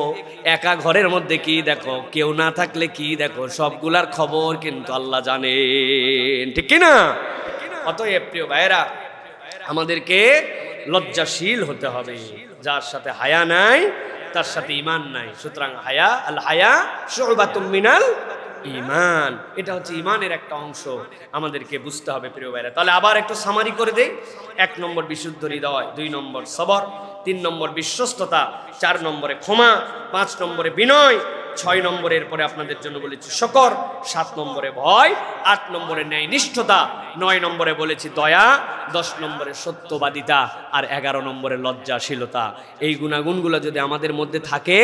একা ঘরের মধ্যে কি দেখো, কেউ না থাকলে কি দেখো, সবগুলার খবর কিন্তু আল্লাহ জানেন, ঠিক কি না? অতএব প্রিয় ভাইরা, আমাদেরকে লজ্জাশীল হতে হবে। যার সাথে হায়া নাই তার সাথে ঈমান নাই। সুতরাং হায়া, আল হায়া শুবাতুম মিনাল ঈমান, এটা হচ্ছে ঈমানের একটা অংশ, আমাদেরকে বুঝতে হবে প্রিয় ভাইরা। তাহলে আবার একটু সামারি করে দেই। 1 নম্বর বিশুদ্ধ হৃদয়, 2 নম্বর সবর, 3 নম্বর বিশ্বস্ততা, 4 নম্বরে ক্ষমা, 5 নম্বরে বিনয়, 6 নম্বরের পরে আপনাদের জন্য বলেছি শকর, 7 নম্বরে ভয়, 8 নম্বরে ন্যায়নিষ্ঠতা, 9 নম্বরে বলেছি দয়া, 10 নম্বরে সত্যবাদিতা, আর 11 নম্বরে লজ্জাশীলতা। এই গুণাগুণগুলো যদি আমাদের মধ্যে থাকে,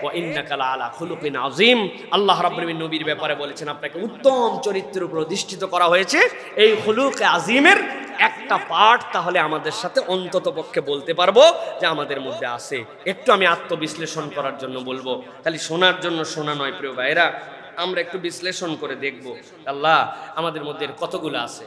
ওয়া ইন্নাকা লাআলা খুলুকিন আযীম। আল্লাহ রাব্বুল আলামিন নবীর ব্যাপারে বলেছেন আপনাকে উত্তম চরিত্রের উপর অধিষ্ঠিত করা হয়েছে। এই খুলুকে আযীমের একটা পার্ট তাহলে আমাদের সাথে অন্তত পক্ষে বলতে পারবো যে আমাদের মধ্যে আছে। একটু আমি আত্মবিশ্লেষণ করার জন্য বলবো, খালি শোনার জন্য শোনা নয় প্রিয় ভাইরা, আমরা একটু বিশ্লেষণ করে দেখব আল্লাহ আমাদের মধ্যে কতগুলো আছে।